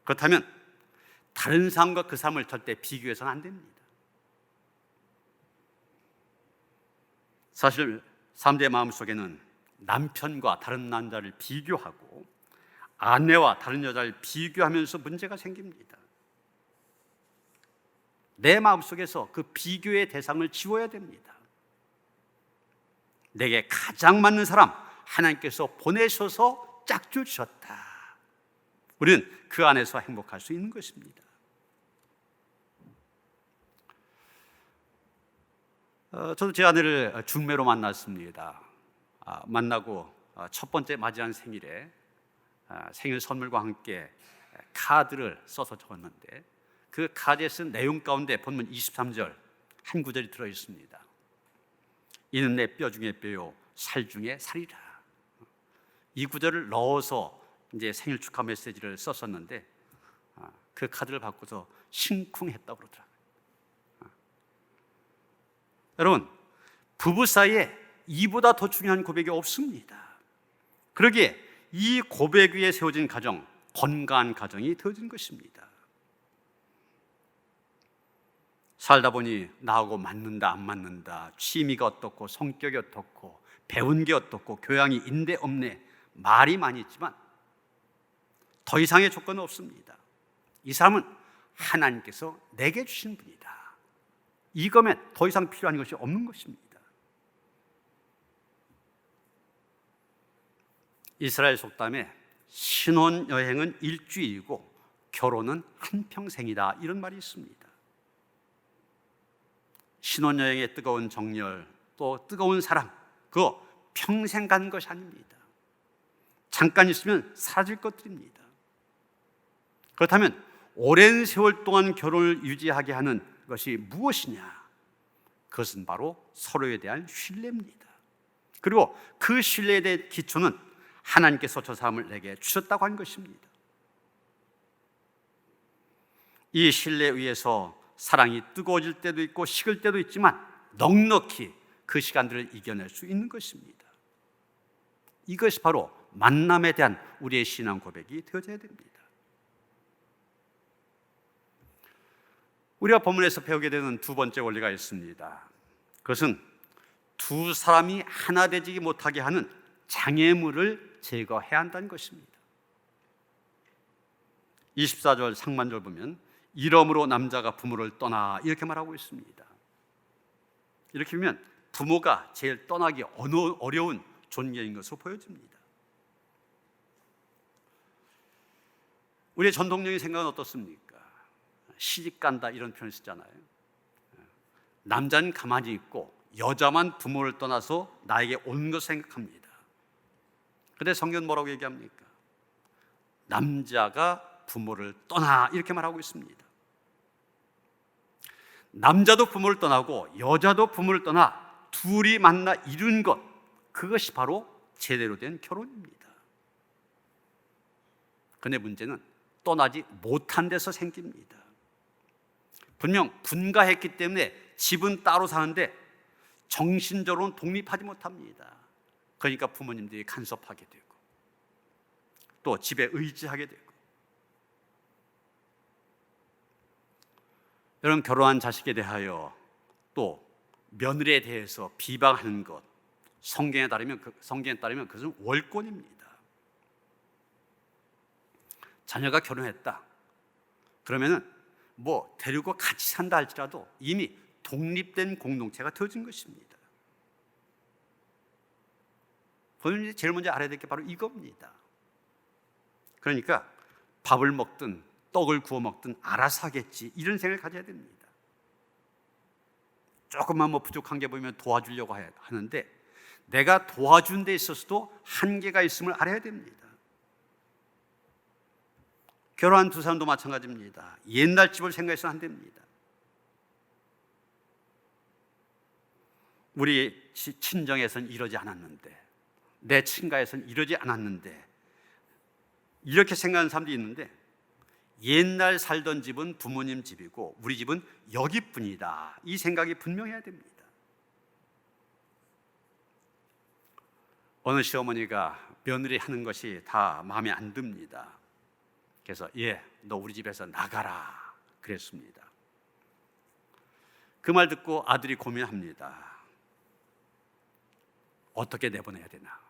그렇다면 다른 사람과 그 사람을 절대 비교해서는 안 됩니다. 사실 사람들의 마음속에는 남편과 다른 남자를 비교하고 아내와 다른 여자를 비교하면서 문제가 생깁니다. 내 마음속에서 그 비교의 대상을 지워야 됩니다. 내게 가장 맞는 사람 하나님께서 보내셔서 짝줄 주셨다. 우리는 그 안에서 행복할 수 있는 것입니다. 저도 제 아내를 중매로 만났습니다. 만나고 첫 번째 맞이한 생일에 생일 선물과 함께 카드를 써서 적었는데, 그 카드에 쓴 내용 가운데 본문 23절 한 구절이 들어있습니다. 이는 내 뼈 중에 뼈요 살 중에 살이라. 이 구절을 넣어서 이제 생일 축하 메시지를 썼었는데, 그 카드를 받고서 심쿵했다고 그러더라고요. 여러분, 부부 사이에 이보다 더 중요한 고백이 없습니다. 그러기에 이 고백 위에 세워진 가정, 건강한 가정이 되어진 것입니다. 살다 보니 나하고 맞는다 안 맞는다, 취미가 어떻고 성격이 어떻고 배운 게 어떻고 교양이 있네 없네, 말이 많이 있지만 더 이상의 조건은 없습니다. 이 사람은 하나님께서 내게 주신 분이다. 이거면 더 이상 필요한 것이 없는 것입니다. 이스라엘 속담에 신혼여행은 일주일이고 결혼은 한평생이다, 이런 말이 있습니다. 신혼여행의 뜨거운 정열, 또 뜨거운 사랑, 그거 평생 가는 것이 아닙니다. 잠깐 있으면 사라질 것들입니다. 그렇다면 오랜 세월 동안 결혼을 유지하게 하는 것이 무엇이냐? 그것은 바로 서로에 대한 신뢰입니다. 그리고 그 신뢰에 대한 기초는 하나님께서 저 사람을 내게 주셨다고 한 것입니다. 이 신뢰에 의해서 사랑이 뜨거워질 때도 있고 식을 때도 있지만 넉넉히 그 시간들을 이겨낼 수 있는 것입니다. 이것이 바로 만남에 대한 우리의 신앙 고백이 되어져야 됩니다. 우리가 본문에서 배우게 되는 두 번째 원리가 있습니다. 그것은 두 사람이 하나 되지 못하게 하는 장애물을 제거해야 한다는 것입니다. 24절 상반절 보면 이러므로 남자가 부모를 떠나, 이렇게 말하고 있습니다. 이렇게 보면 부모가 제일 떠나기 어려운 존재인 것으로 보여집니다. 우리의 전통적인 생각은 어떻습니까? 시집간다 이런 표현을 쓰잖아요. 남자는 가만히 있고 여자만 부모를 떠나서 나에게 온 것을 생각합니다. 그런데 성경은 뭐라고 얘기합니까? 남자가 부모를 떠나, 이렇게 말하고 있습니다. 남자도 부모를 떠나고 여자도 부모를 떠나 둘이 만나 이룬 것, 그것이 바로 제대로 된 결혼입니다. 그런데 문제는 떠나지 못한 데서 생깁니다. 분명 분가했기 때문에 집은 따로 사는데 정신적으로는 독립하지 못합니다. 그러니까 부모님들이 간섭하게 되고 또 집에 의지하게 되고. 여러분, 결혼한 자식에 대하여 또 며느리에 대해서 비방하는 것, 성경에 따르면 그것은 월권입니다. 자녀가 결혼했다. 그러면은 뭐 데리고 같이 산다 할지라도 이미 독립된 공동체가 되어진 것입니다. 본인이 제일 먼저 알아야 될 게 바로 이겁니다. 그러니까 밥을 먹든 떡을 구워 먹든 알아서 하겠지, 이런 생각을 가져야 됩니다. 조금만 뭐 부족한 게 보이면 도와주려고 하는데 내가 도와준 데 있어서도 한계가 있음을 알아야 됩니다. 결혼한 두 사람도 마찬가지입니다. 옛날 집을 생각해서는 안 됩니다. 우리 친정에서는 이러지 않았는데, 내 친가에서는 이러지 않았는데, 이렇게 생각하는 사람도 있는데, 옛날 살던 집은 부모님 집이고 우리 집은 여기뿐이다, 이 생각이 분명해야 됩니다. 어느 시어머니가 며느리 하는 것이 다 마음에 안 듭니다. 그래서 너 우리 집에서 나가라 그랬습니다. 그 말 듣고 아들이 고민합니다. 어떻게 내보내야 되나.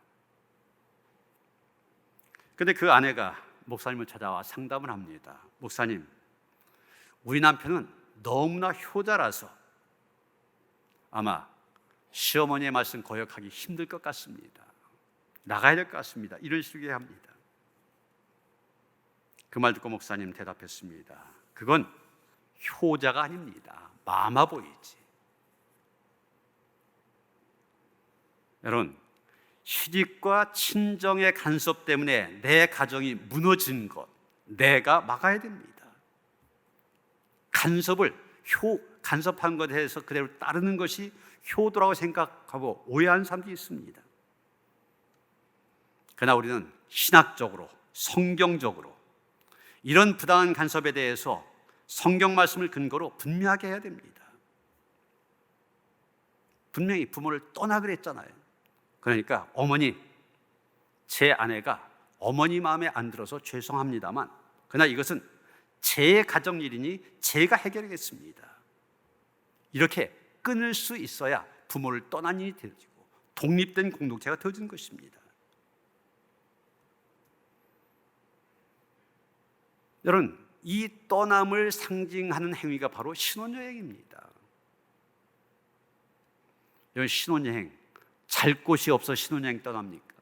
근데 그 아내가 목사님을 찾아와 상담을 합니다. 목사님, 우리 남편은 너무나 효자라서 아마 시어머니의 말씀 거역하기 힘들 것 같습니다. 나가야 될 것 같습니다. 이런 식으로 합니다. 그 말 듣고 목사님 대답했습니다. 그건 효자가 아닙니다. 마마보이지. 여러분, 시집과 친정의 간섭 때문에 내 가정이 무너진 것, 내가 막아야 됩니다. 간섭한 것에 대해서 그대로 따르는 것이 효도라고 생각하고 오해하는 사람들이 있습니다. 그러나 우리는 신학적으로, 성경적으로 이런 부당한 간섭에 대해서 성경 말씀을 근거로 분명하게 해야 됩니다. 분명히 부모를 떠나 그랬잖아요. 그러니까 어머니, 제 아내가 어머니 마음에 안 들어서 죄송합니다만 그러나 이것은 제 가정일이니 제가 해결하겠습니다. 이렇게 끊을 수 있어야 부모를 떠난 일이 되어지고 독립된 공동체가 되어지는 것입니다. 여러분, 이 떠남을 상징하는 행위가 바로 신혼여행입니다. 여러분, 신혼여행 잘 곳이 없어 신혼여행 떠납니까?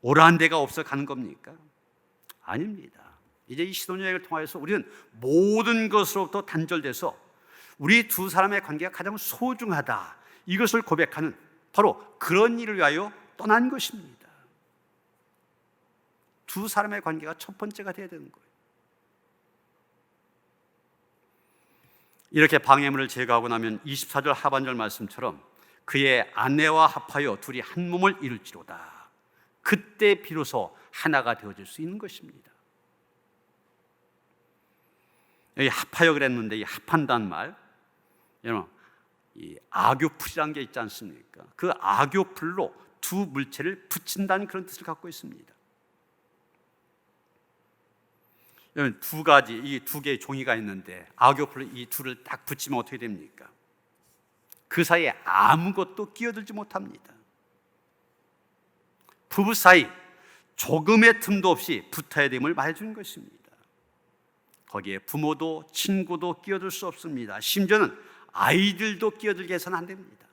오라한 데가 없어 가는 겁니까? 아닙니다. 이제 이 신혼여행을 통해서 우리는 모든 것으로부터 단절돼서 우리 두 사람의 관계가 가장 소중하다, 이것을 고백하는 바로 그런 일을 위하여 떠난 것입니다. 두 사람의 관계가 첫 번째가 되어야 되는 거예요. 이렇게 방해물을 제거하고 나면 24절 하반절 말씀처럼 그의 아내와 합하여 둘이 한 몸을 이룰지로다. 그때 비로소 하나가 되어질 수 있는 것입니다. 여기 합하여 그랬는데 이 합한다는 말, 여러분, 이 악교풀이라는 게 있지 않습니까? 그 악교풀로 두 물체를 붙인다는 그런 뜻을 갖고 있습니다. 여러분, 두 가지, 이 두 개의 종이가 있는데 악교풀로 이 둘을 딱 붙이면 어떻게 됩니까? 그 사이에 아무것도 끼어들지 못합니다. 부부 사이 조금의 틈도 없이 붙어야 됨을 말해주는 것입니다. 거기에 부모도 친구도 끼어들 수 없습니다. 심지어는 아이들도 끼어들게 해서는 안 됩니다.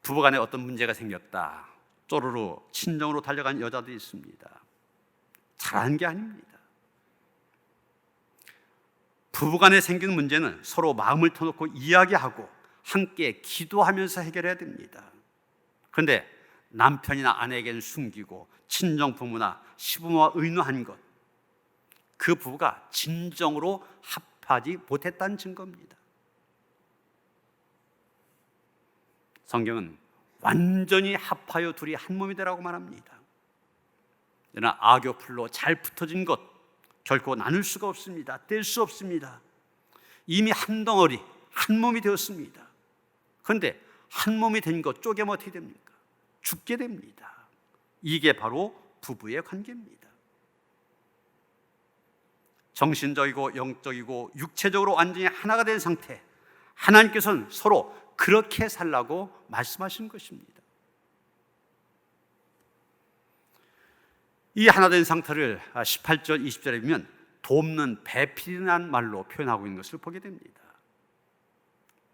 부부간에 어떤 문제가 생겼다, 쪼르르 친정으로 달려간 여자도 있습니다. 잘하는 게 아닙니다. 부부간에 생긴 문제는 서로 마음을 터놓고 이야기하고 함께 기도하면서 해결해야 됩니다. 그런데 남편이나 아내에게는 숨기고 친정 부모나 시부모와 의논한 것, 그 부부가 진정으로 합하지 못했다는 증거입니다. 성경은 완전히 합하여 둘이 한 몸이 되라고 말합니다. 그러나 악교풀로 잘 붙어진 것 결코 나눌 수가 없습니다. 뗄 수 없습니다. 이미 한 덩어리, 한 몸이 되었습니다. 그런데 한 몸이 된 것 쪼개면 어떻게 됩니까? 죽게 됩니다. 이게 바로 부부의 관계입니다. 정신적이고 영적이고 육체적으로 완전히 하나가 된 상태, 하나님께서는 서로 그렇게 살라고 말씀하시는 것입니다. 이 하나된 상태를 18절 20절에 보면 돕는 배필이라는 말로 표현하고 있는 것을 보게 됩니다.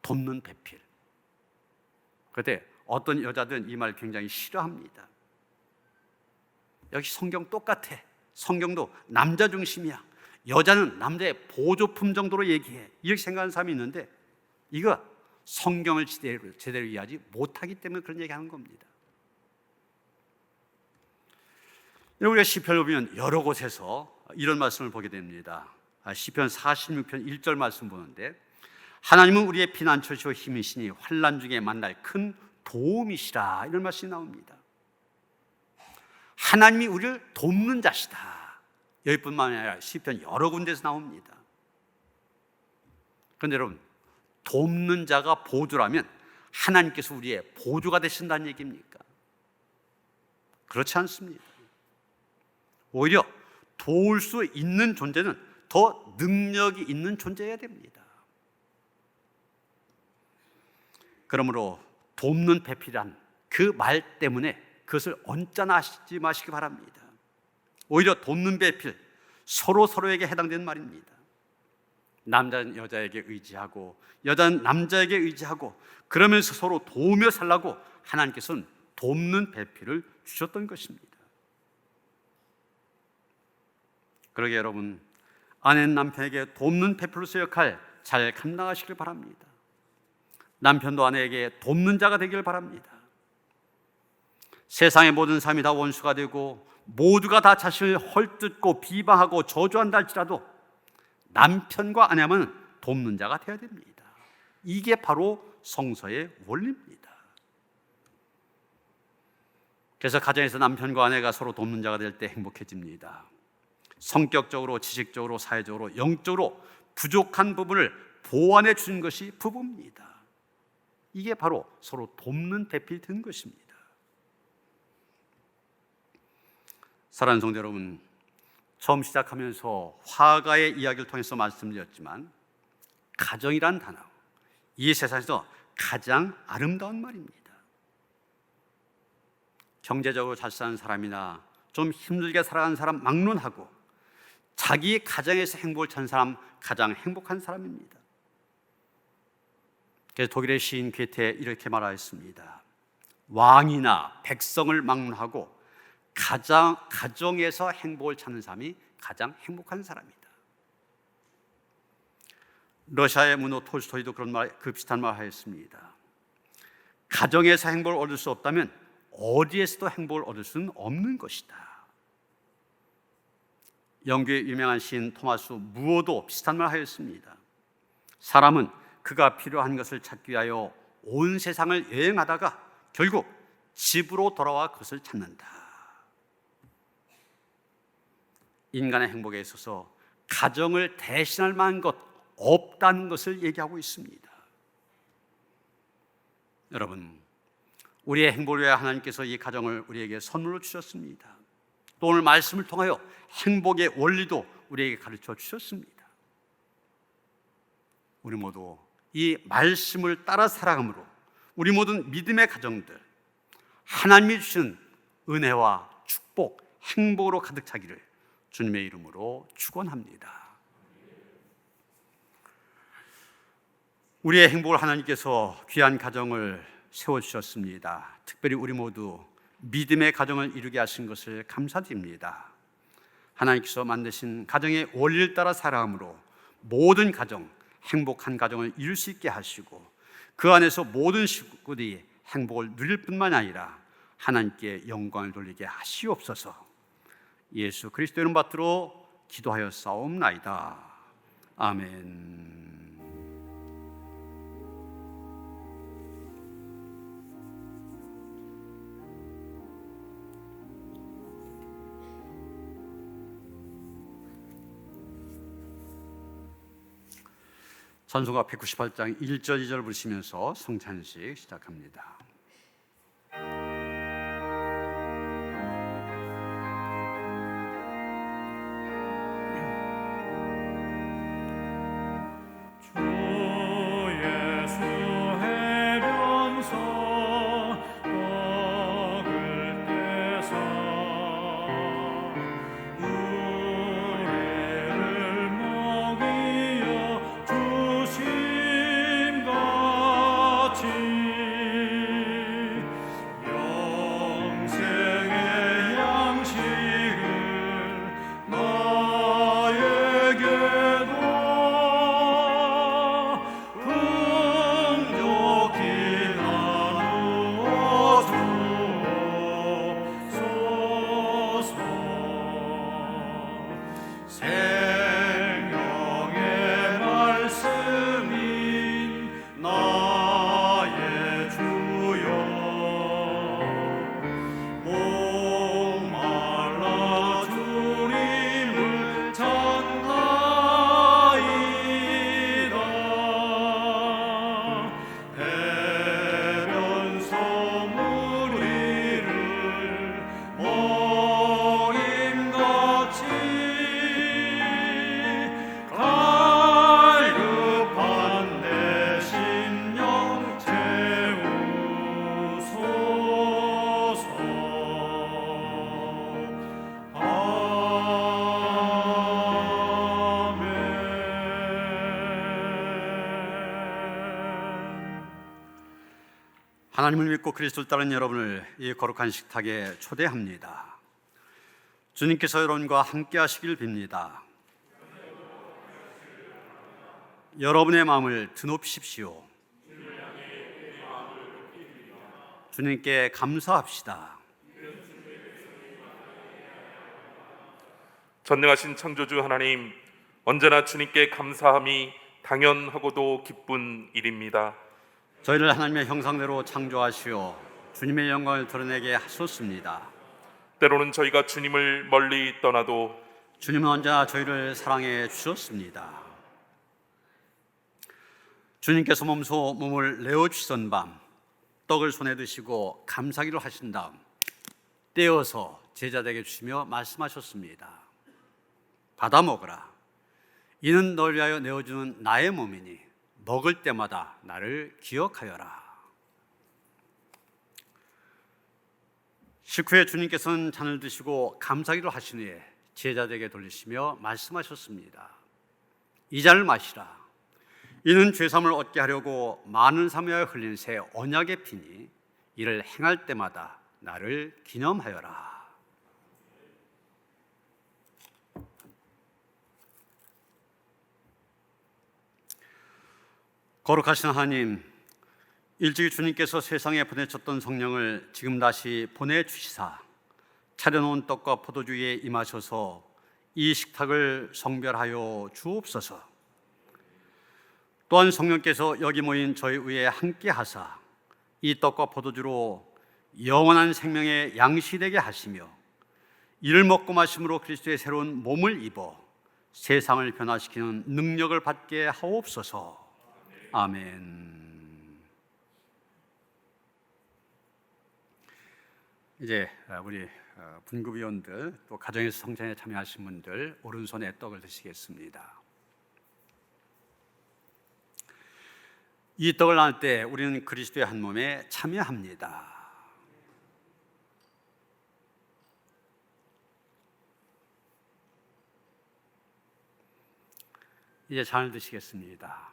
돕는 배필. 그런데 어떤 여자들은 이 말 굉장히 싫어합니다. 역시 성경 똑같아. 성경도 남자 중심이야. 여자는 남자의 보조품 정도로 얘기해. 이렇게 생각하는 사람이 있는데 이거 성경을 제대로 이해하지 못하기 때문에 그런 얘기하는 겁니다. 우리가 시편을 보면 여러 곳에서 이런 말씀을 보게 됩니다. 시편 46편 1절 말씀 보는데 하나님은 우리의 피난처시오 힘이시니 환난 중에 만날 큰 도움이시라, 이런 말씀이 나옵니다. 하나님이 우리를 돕는 자시다. 여기뿐만 아니라 시편 여러 군데에서 나옵니다. 그런데 여러분, 돕는 자가 보조라면 하나님께서 우리의 보조가 되신다는 얘기입니까? 그렇지 않습니다. 오히려 도울 수 있는 존재는 더 능력이 있는 존재여야 됩니다. 그러므로 돕는 배필이란 그 말 때문에 그것을 언짢아 하시지 마시기 바랍니다. 오히려 돕는 배필, 서로에게 해당되는 말입니다. 남자는 여자에게 의지하고 여자는 남자에게 의지하고 그러면서 서로 도우며 살라고 하나님께서는 돕는 배필을 주셨던 것입니다. 그러게 여러분, 아내는 남편에게 돕는 배필로서 역할 잘 감당하시길 바랍니다. 남편도 아내에게 돕는 자가 되길 바랍니다. 세상의 모든 삶이 다 원수가 되고 모두가 다 자신을 헐뜯고 비방하고 저주한다 할지라도 남편과 아내는 돕는 자가 되어야 됩니다. 이게 바로 성서의 원리입니다. 그래서 가정에서 남편과 아내가 서로 돕는 자가 될 때 행복해집니다. 성격적으로, 지식적으로, 사회적으로, 영적으로 부족한 부분을 보완해 주는 것이 부부입니다. 이게 바로 서로 돕는 배필이 되는 것입니다. 사랑하는 성도 여러분, 처음 시작하면서 화가의 이야기를 통해서 말씀드렸지만 가정이란 단어, 이 세상에서 가장 아름다운 말입니다. 경제적으로 잘 사는 사람이나 좀 힘들게 살아가는 사람 막론하고 자기 가정에서 행복을 찾는 사람 가장 행복한 사람입니다. 그래서 독일의 시인 괴테 이렇게 말하였습니다. 왕이나 백성을 막론하고 가정에서 행복을 찾는 사람이 가장 행복한 사람이다. 러시아의 문호 톨스토이도 그 비슷한 말 하였습니다. 가정에서 행복을 얻을 수 없다면 어디에서도 행복을 얻을 수는 없는 것이다. 영국의 유명한 시인 토마스 무어도 비슷한 말 하였습니다. 사람은 그가 필요한 것을 찾기 위하여 온 세상을 여행하다가 결국 집으로 돌아와 그것을 찾는다. 인간의 행복에 있어서 가정을 대신할 만한 것 없다는 것을 얘기하고 있습니다. 여러분, 우리의 행복을 위해 하나님께서 이 가정을 우리에게 선물로 주셨습니다. 또 오늘 말씀을 통하여 행복의 원리도 우리에게 가르쳐 주셨습니다. 우리 모두 이 말씀을 따라 살아감으로 우리 모든 믿음의 가정들 하나님이 주신 은혜와 축복, 행복으로 가득 차기를 주님의 이름으로 축원합니다. 우리의 행복을 하나님께서 귀한 가정을 세워주셨습니다. 특별히 우리 모두 믿음의 가정을 이루게 하신 것을 감사드립니다. 하나님께서 만드신 가정의 원리를 따라 살아감으로 모든 가정, 행복한 가정을 이룰 수 있게 하시고 그 안에서 모든 식구들이 행복을 누릴 뿐만 아니라 하나님께 영광을 돌리게 하시옵소서. 예수 그리스도의 이름 받들어 기도하여 싸움나이다. 아멘. 찬송가 198장 1절 2절 부르시면서 성찬식 시작합니다. 하나님을 믿고 그리스도를 따르는 여러분을 이 거룩한 식탁에 초대합니다. 주님께서 여러분과 함께 하시길 빕니다. 여러분의 마음을 드높이십시오. 주님께 감사합시다. 전능하신 창조주 하나님, 언제나 주님께 감사함이 당연하고도 기쁜 일입니다. 저희를 하나님의 형상대로 창조하시어 주님의 영광을 드러내게 하셨습니다. 때로는 저희가 주님을 멀리 떠나도 주님은 언제나 저희를 사랑해 주셨습니다. 주님께서 몸소 몸을 내어주시던 밤 떡을 손에 드시고 감사기를 하신 다음 떼어서 제자들에게 주시며 말씀하셨습니다. 받아 먹으라. 이는 널 위하여 내어주는 나의 몸이니 먹을 때마다 나를 기억하여라. 식후에 주님께서는 잔을 드시고 감사기를 하신 후에 제자들에게 돌리시며 말씀하셨습니다. 이 잔을 마시라. 이는 죄사함을 얻게 하려고 많은 사람을 위하여 흘린 새 언약의 피니 이를 행할 때마다 나를 기념하여라. 거룩하신 하나님, 일찍이 주님께서 세상에 보내셨던 성령을 지금 다시 보내주시사 차려놓은 떡과 포도주 위에 임하셔서 이 식탁을 성별하여 주옵소서. 또한 성령께서 여기 모인 저희 위에 함께 하사 이 떡과 포도주로 영원한 생명의 양식되게 하시며 이를 먹고 마심으로 그리스도의 새로운 몸을 입어 세상을 변화시키는 능력을 받게 하옵소서. 아멘. 이제 우리 분급위원들 또 가정에서 성찬에 참여하신 분들 오른손에 떡을 드시겠습니다. 이 떡을 나눌 때 우리는 그리스도의 한 몸에 참여합니다. 이제 잔을 드시겠습니다.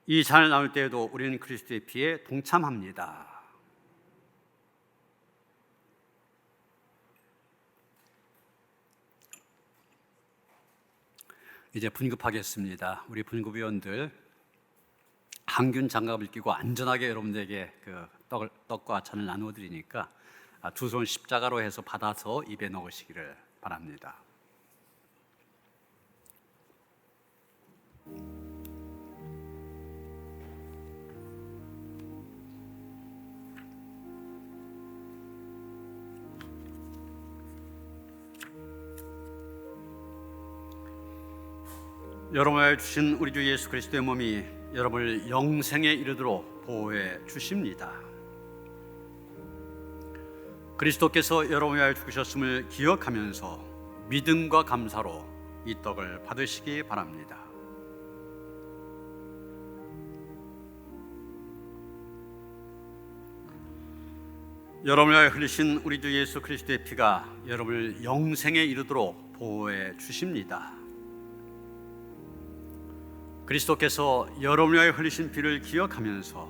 이 잔을 나눌 때에도 우리는 그리스도의 피에 동참합니다. 이제 분급하겠습니다. 우리 분급위원들 항균 장갑을 끼고 안전하게 여러분들에게 그 떡과 잔을 나누어 드리니까 두 손 십자가로 해서 받아서 입에 넣으시기를 바랍니다. 여러분을 주신 우리 주 예수 그리스도의 몸이 여러분을 영생에 이르도록 보호해 주십니다. 그리스도께서 여러분을 위하여 죽으셨음을 기억하면서 믿음과 감사로 이 떡을 받으시기 바랍니다. 여러분을 위하여 흘리신 우리 주 예수 그리스도의 피가 여러분을 영생에 이르도록 보호해 주십니다. 그리스도께서 여러분을 위하여 흘리신 피를 기억하면서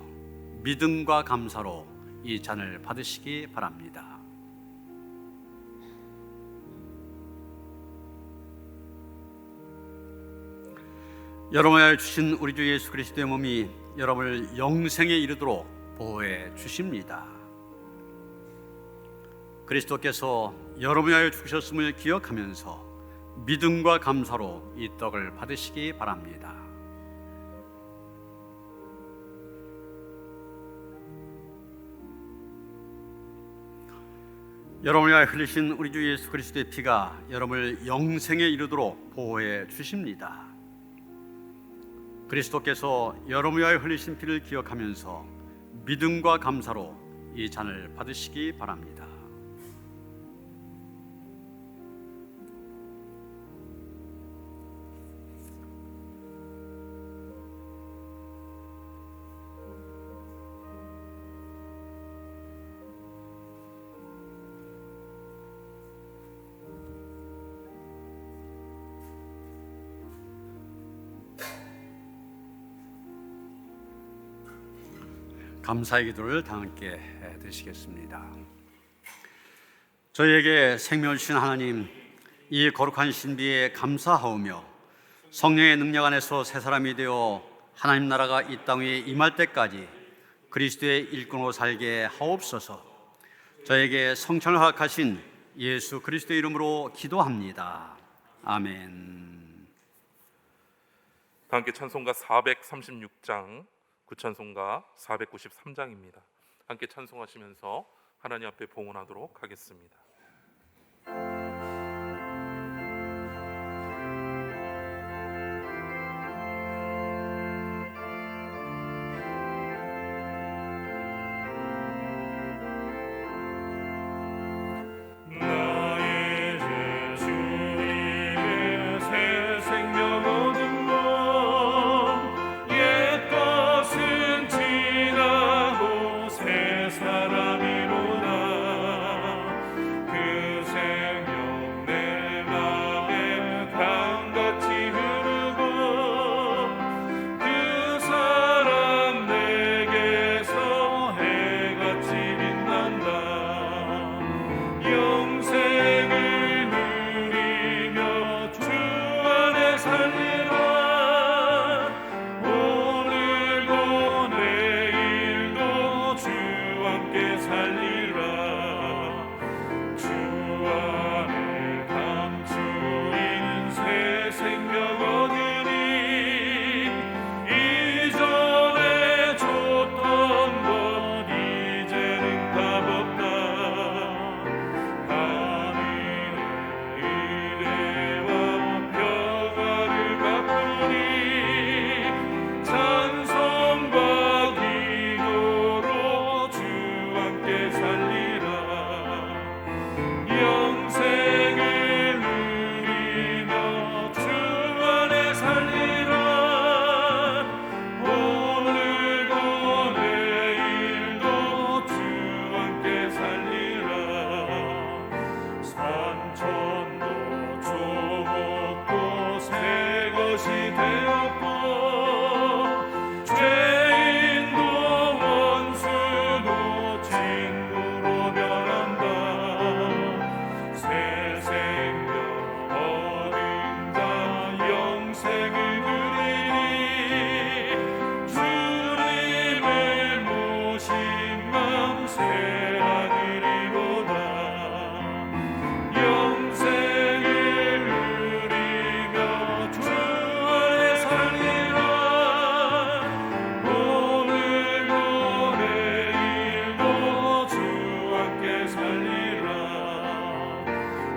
믿음과 감사로 이 잔을 받으시기 바랍니다. 여러분을 위하여 주신 우리 주 예수 그리스도의 몸이 여러분을 영생에 이르도록 보호해 주십니다. 그리스도께서 여러분을 위하여 죽으셨음을 기억하면서 믿음과 감사로 이 떡을 받으시기 바랍니다. 여러분을 위하여 흘리신 우리 주 예수 그리스도의 피가 여러분을 영생에 이르도록 보호해 주십니다. 그리스도께서 여러분을 위하여 흘리신 피를 기억하면서 믿음과 감사로 이 잔을 받으시기 바랍니다. 감사의 기도를 다 함께 드리시겠습니다. 저희에게 생명을 주신 하나님, 이 거룩한 신비에 감사하오며 성령의 능력 안에서 새 사람이 되어 하나님 나라가 이 땅 위에 임할 때까지 그리스도의 일꾼으로 살게 하옵소서. 저에게 성찬을 허락하신 예수 그리스도의 이름으로 기도합니다. 아멘. 다 함께 찬송가 436장, 구찬송가 493장입니다. 함께 찬송하시면서 하나님 앞에 봉헌하도록 하겠습니다. 나의 주 주님의 새 생명 얻은 몸 옛 것은 지나고 새 사람이로다. 그 생명 내 맘에 강같이 흐르고 그 사랑 내게서 해같이 빛난다. 영생을 누리며 주 안에 살리라. 오늘도 내일도 주 함께 살리라. 주 안에 감추인 새 생명 얻으니 이전에 줬던 것 이제는 값없다. 하늘의 은혜와 평화를 갚으니 찬송과 기도로 주 함께 살리라. 영생을 누리며 주 안에 살리라. 오늘도 내일도 주 함께 살리라. 산천도 조목도 새 것이 되었고 죄인도 원수도 친구로 변한다. 새 생명 얻은 자 영생을 누리니 주님을 모신 맘 새 하늘이로다. 영생을 누리며 주 안에 살리라. 오늘도 내일도 주 함께 살리라.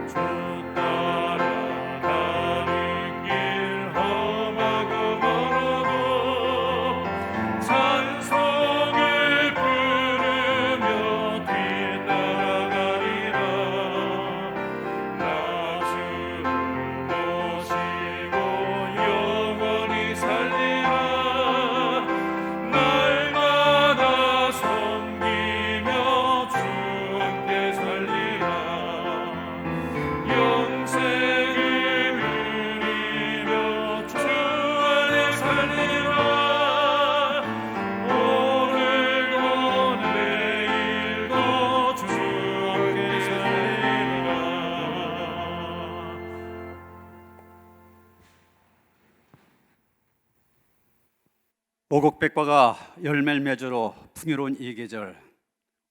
주 따라 가는 길 험하고 멀어도 찬송을 부르며 뒤따라가리라. 나 주를 모시고 영원히 살리라. 날마다 섬기며 주 함께 살리라. 영생을 누리며 주 안에 살리라. 오늘도 내일도 주 함께 살리라. 오곡백과가 열매를 맺으러 풍요로운 이 계절,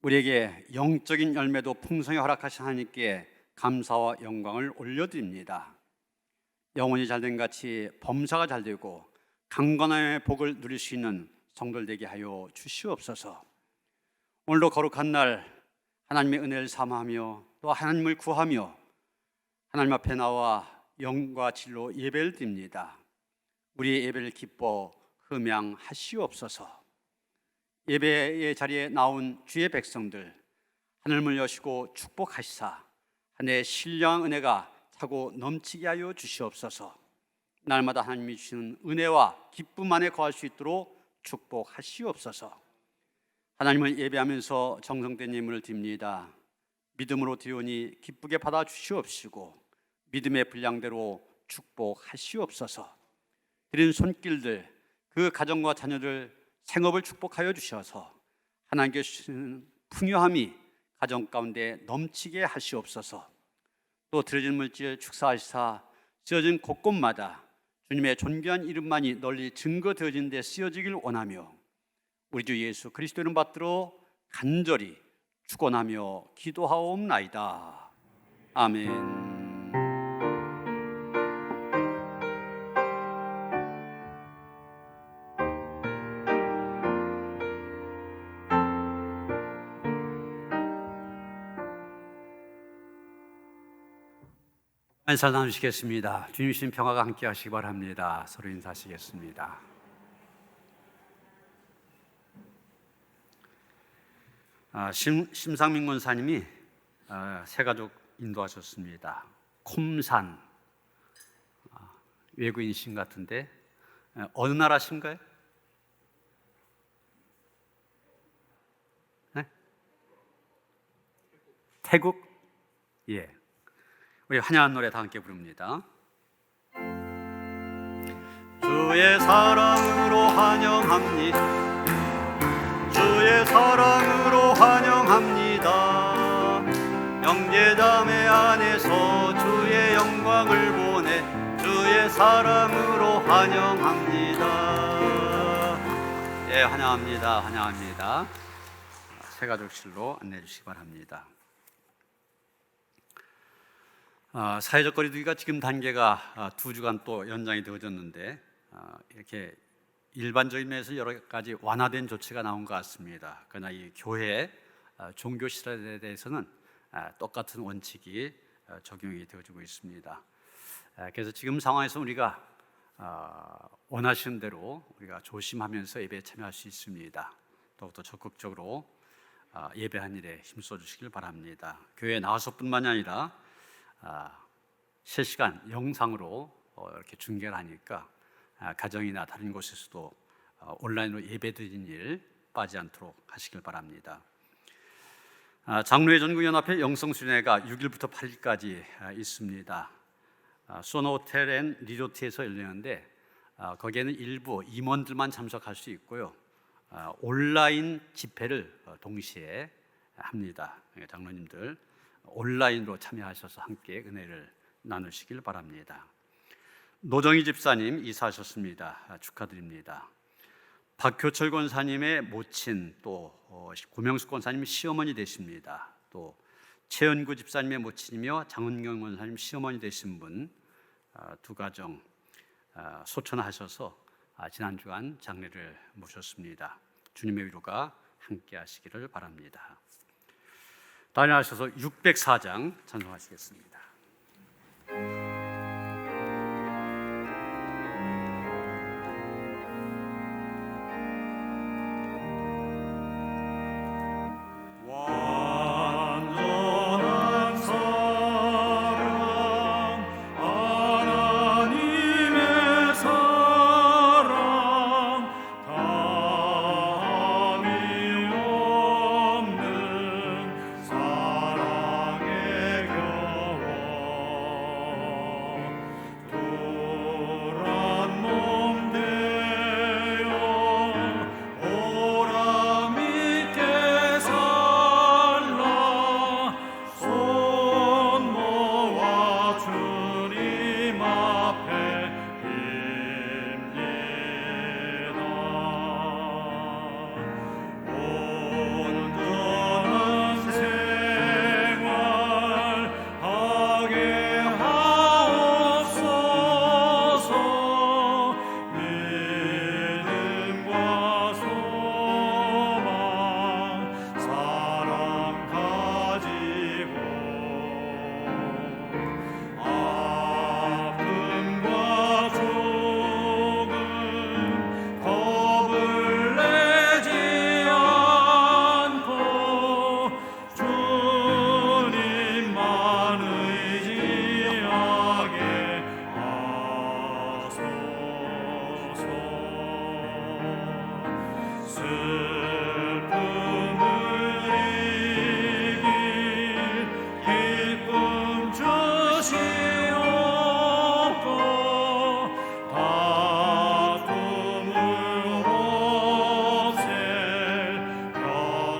우리에게 영적인 열매도 풍성히 허락하신 하나님께 감사와 영광을 올려드립니다. 영혼이 잘된 같이 범사가 잘되고 강건함의 복을 누릴 수 있는 성도들 되게 하여 주시옵소서. 오늘도 거룩한 날 하나님의 은혜를 삼하며 또 하나님을 구하며 하나님 앞에 나와 영과 진로 예배를 드립니다. 우리의 예배를 기뻐 흠양하시옵소서. 예배의 자리에 나온 주의 백성들 하늘문을 여시고 축복하시사 한 해의 신령한 은혜가 차고 넘치게 하여 주시옵소서. 날마다 하나님이 주시는 은혜와 기쁨 안에 거할 수 있도록 축복하시옵소서. 하나님을 예배하면서 정성된 예물을 드립니다. 믿음으로 드리오니 기쁘게 받아 주시옵시고 믿음의 분량대로 축복하시옵소서. 드린 손길들 그 가정과 자녀들 생업을 축복하여 주셔서 하나님께 주시는 풍요함이 가정 가운데 넘치게 하시옵소서. 또 드려진 물질 축사하시사 쓰여진 곳곳마다 주님의 존귀한 이름만이 널리 증거되어진 데 쓰여지길 원하며 우리 주 예수 그리스도 이름 받들어 간절히 축원하며 기도하옵나이다. 아멘. 인사 나누시겠습니다. 주님 주신 평화가 함께 하시기 바랍니다. 서로 인사하시겠습니다. 심상민 권사님이 새가족 인도하셨습니다. 콤산, 외국인이신 같은데 어느 나라신가요? 네? 태국? 예. 우리 환영한 노래 다 함께 부릅니다. 주의 사랑으로 환영합니다. 주의 사랑으로 환영합니다. 형제자매 안에서 주의 영광을 보내 주의 사랑으로 환영합니다. 예, 환영합니다. 환영합니다. 새가족실로 안내해 주시기 바랍니다. 사회적 거리두기가 지금 단계가 2주간 또 연장이 되어졌는데 이렇게 일반적인 면에서 여러 가지 완화된 조치가 나온 것 같습니다. 그러나 이 교회 종교 시설에 대해서는 똑같은 원칙이 적용이 되어지고 있습니다. 그래서 지금 상황에서 우리가 원하시는 대로 우리가 조심하면서 예배에 참여할 수 있습니다. 더욱더 적극적으로 예배한 일에 힘써 주시길 바랍니다. 교회에 나와서뿐만이 아니라 실시간 영상으로 이렇게 중계를 하니까 가정이나 다른 곳에서도 온라인으로 예배드리는 일 빠지지 않도록 하시길 바랍니다. 장로회 전국연합회 영성수련회가 6일부터 8일까지 있습니다. 소노호텔 앤 리조트에서 열리는데 거기에는 일부 임원들만 참석할 수 있고요. 온라인 집회를 동시에 합니다. 장로님들 온라인으로 참여하셔서 함께 은혜를 나누시길 바랍니다. 노정희 집사님 이사하셨습니다. 축하드립니다. 박효철 권사님의 모친, 또 구명숙 권사님 시어머니 되십니다. 또 최연구 집사님의 모친이며 장은경 권사님 시어머니 되신 분 두 가정 소천하셔서 지난 주간 장례를 모셨습니다. 주님의 위로가 함께 하시기를 바랍니다. 다녀하셔서 604장 찬송하시겠습니다. 완전한 사랑 하나님의 사랑 담이 없는 사랑의 겨워 도란 몸 되어 보람 있게 살라 손 모아 주님 앞에 힘내다 온전한 생활 하게 하옵소서 믿음과 소망 사랑 가지고 아픔과 조금 겁을 내지 않고 주님만 의지하게 하소서. 슬픔을 이길 기쁨 주시옵고 다툼을 없앨 평강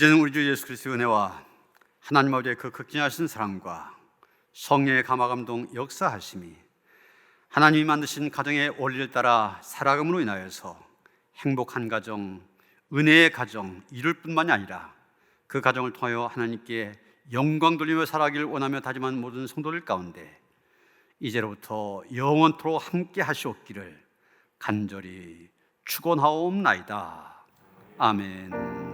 이제는 우리 주 예수 그리스도의 은혜와 하나님 아버지의 그 극진하신 사랑과 성령의 감화감동 역사하심이 하나님이 만드신 가정의 원리를 따라 살아감으로 인하여서 행복한 가정, 은혜의 가정 이룰 뿐만이 아니라 그 가정을 통하여 하나님께 영광 돌리며 살아가기를 원하며 다짐한 모든 성도들 가운데 이제로부터 영원토록 함께 하시옵기를 간절히 축원하옵나이다. 아멘.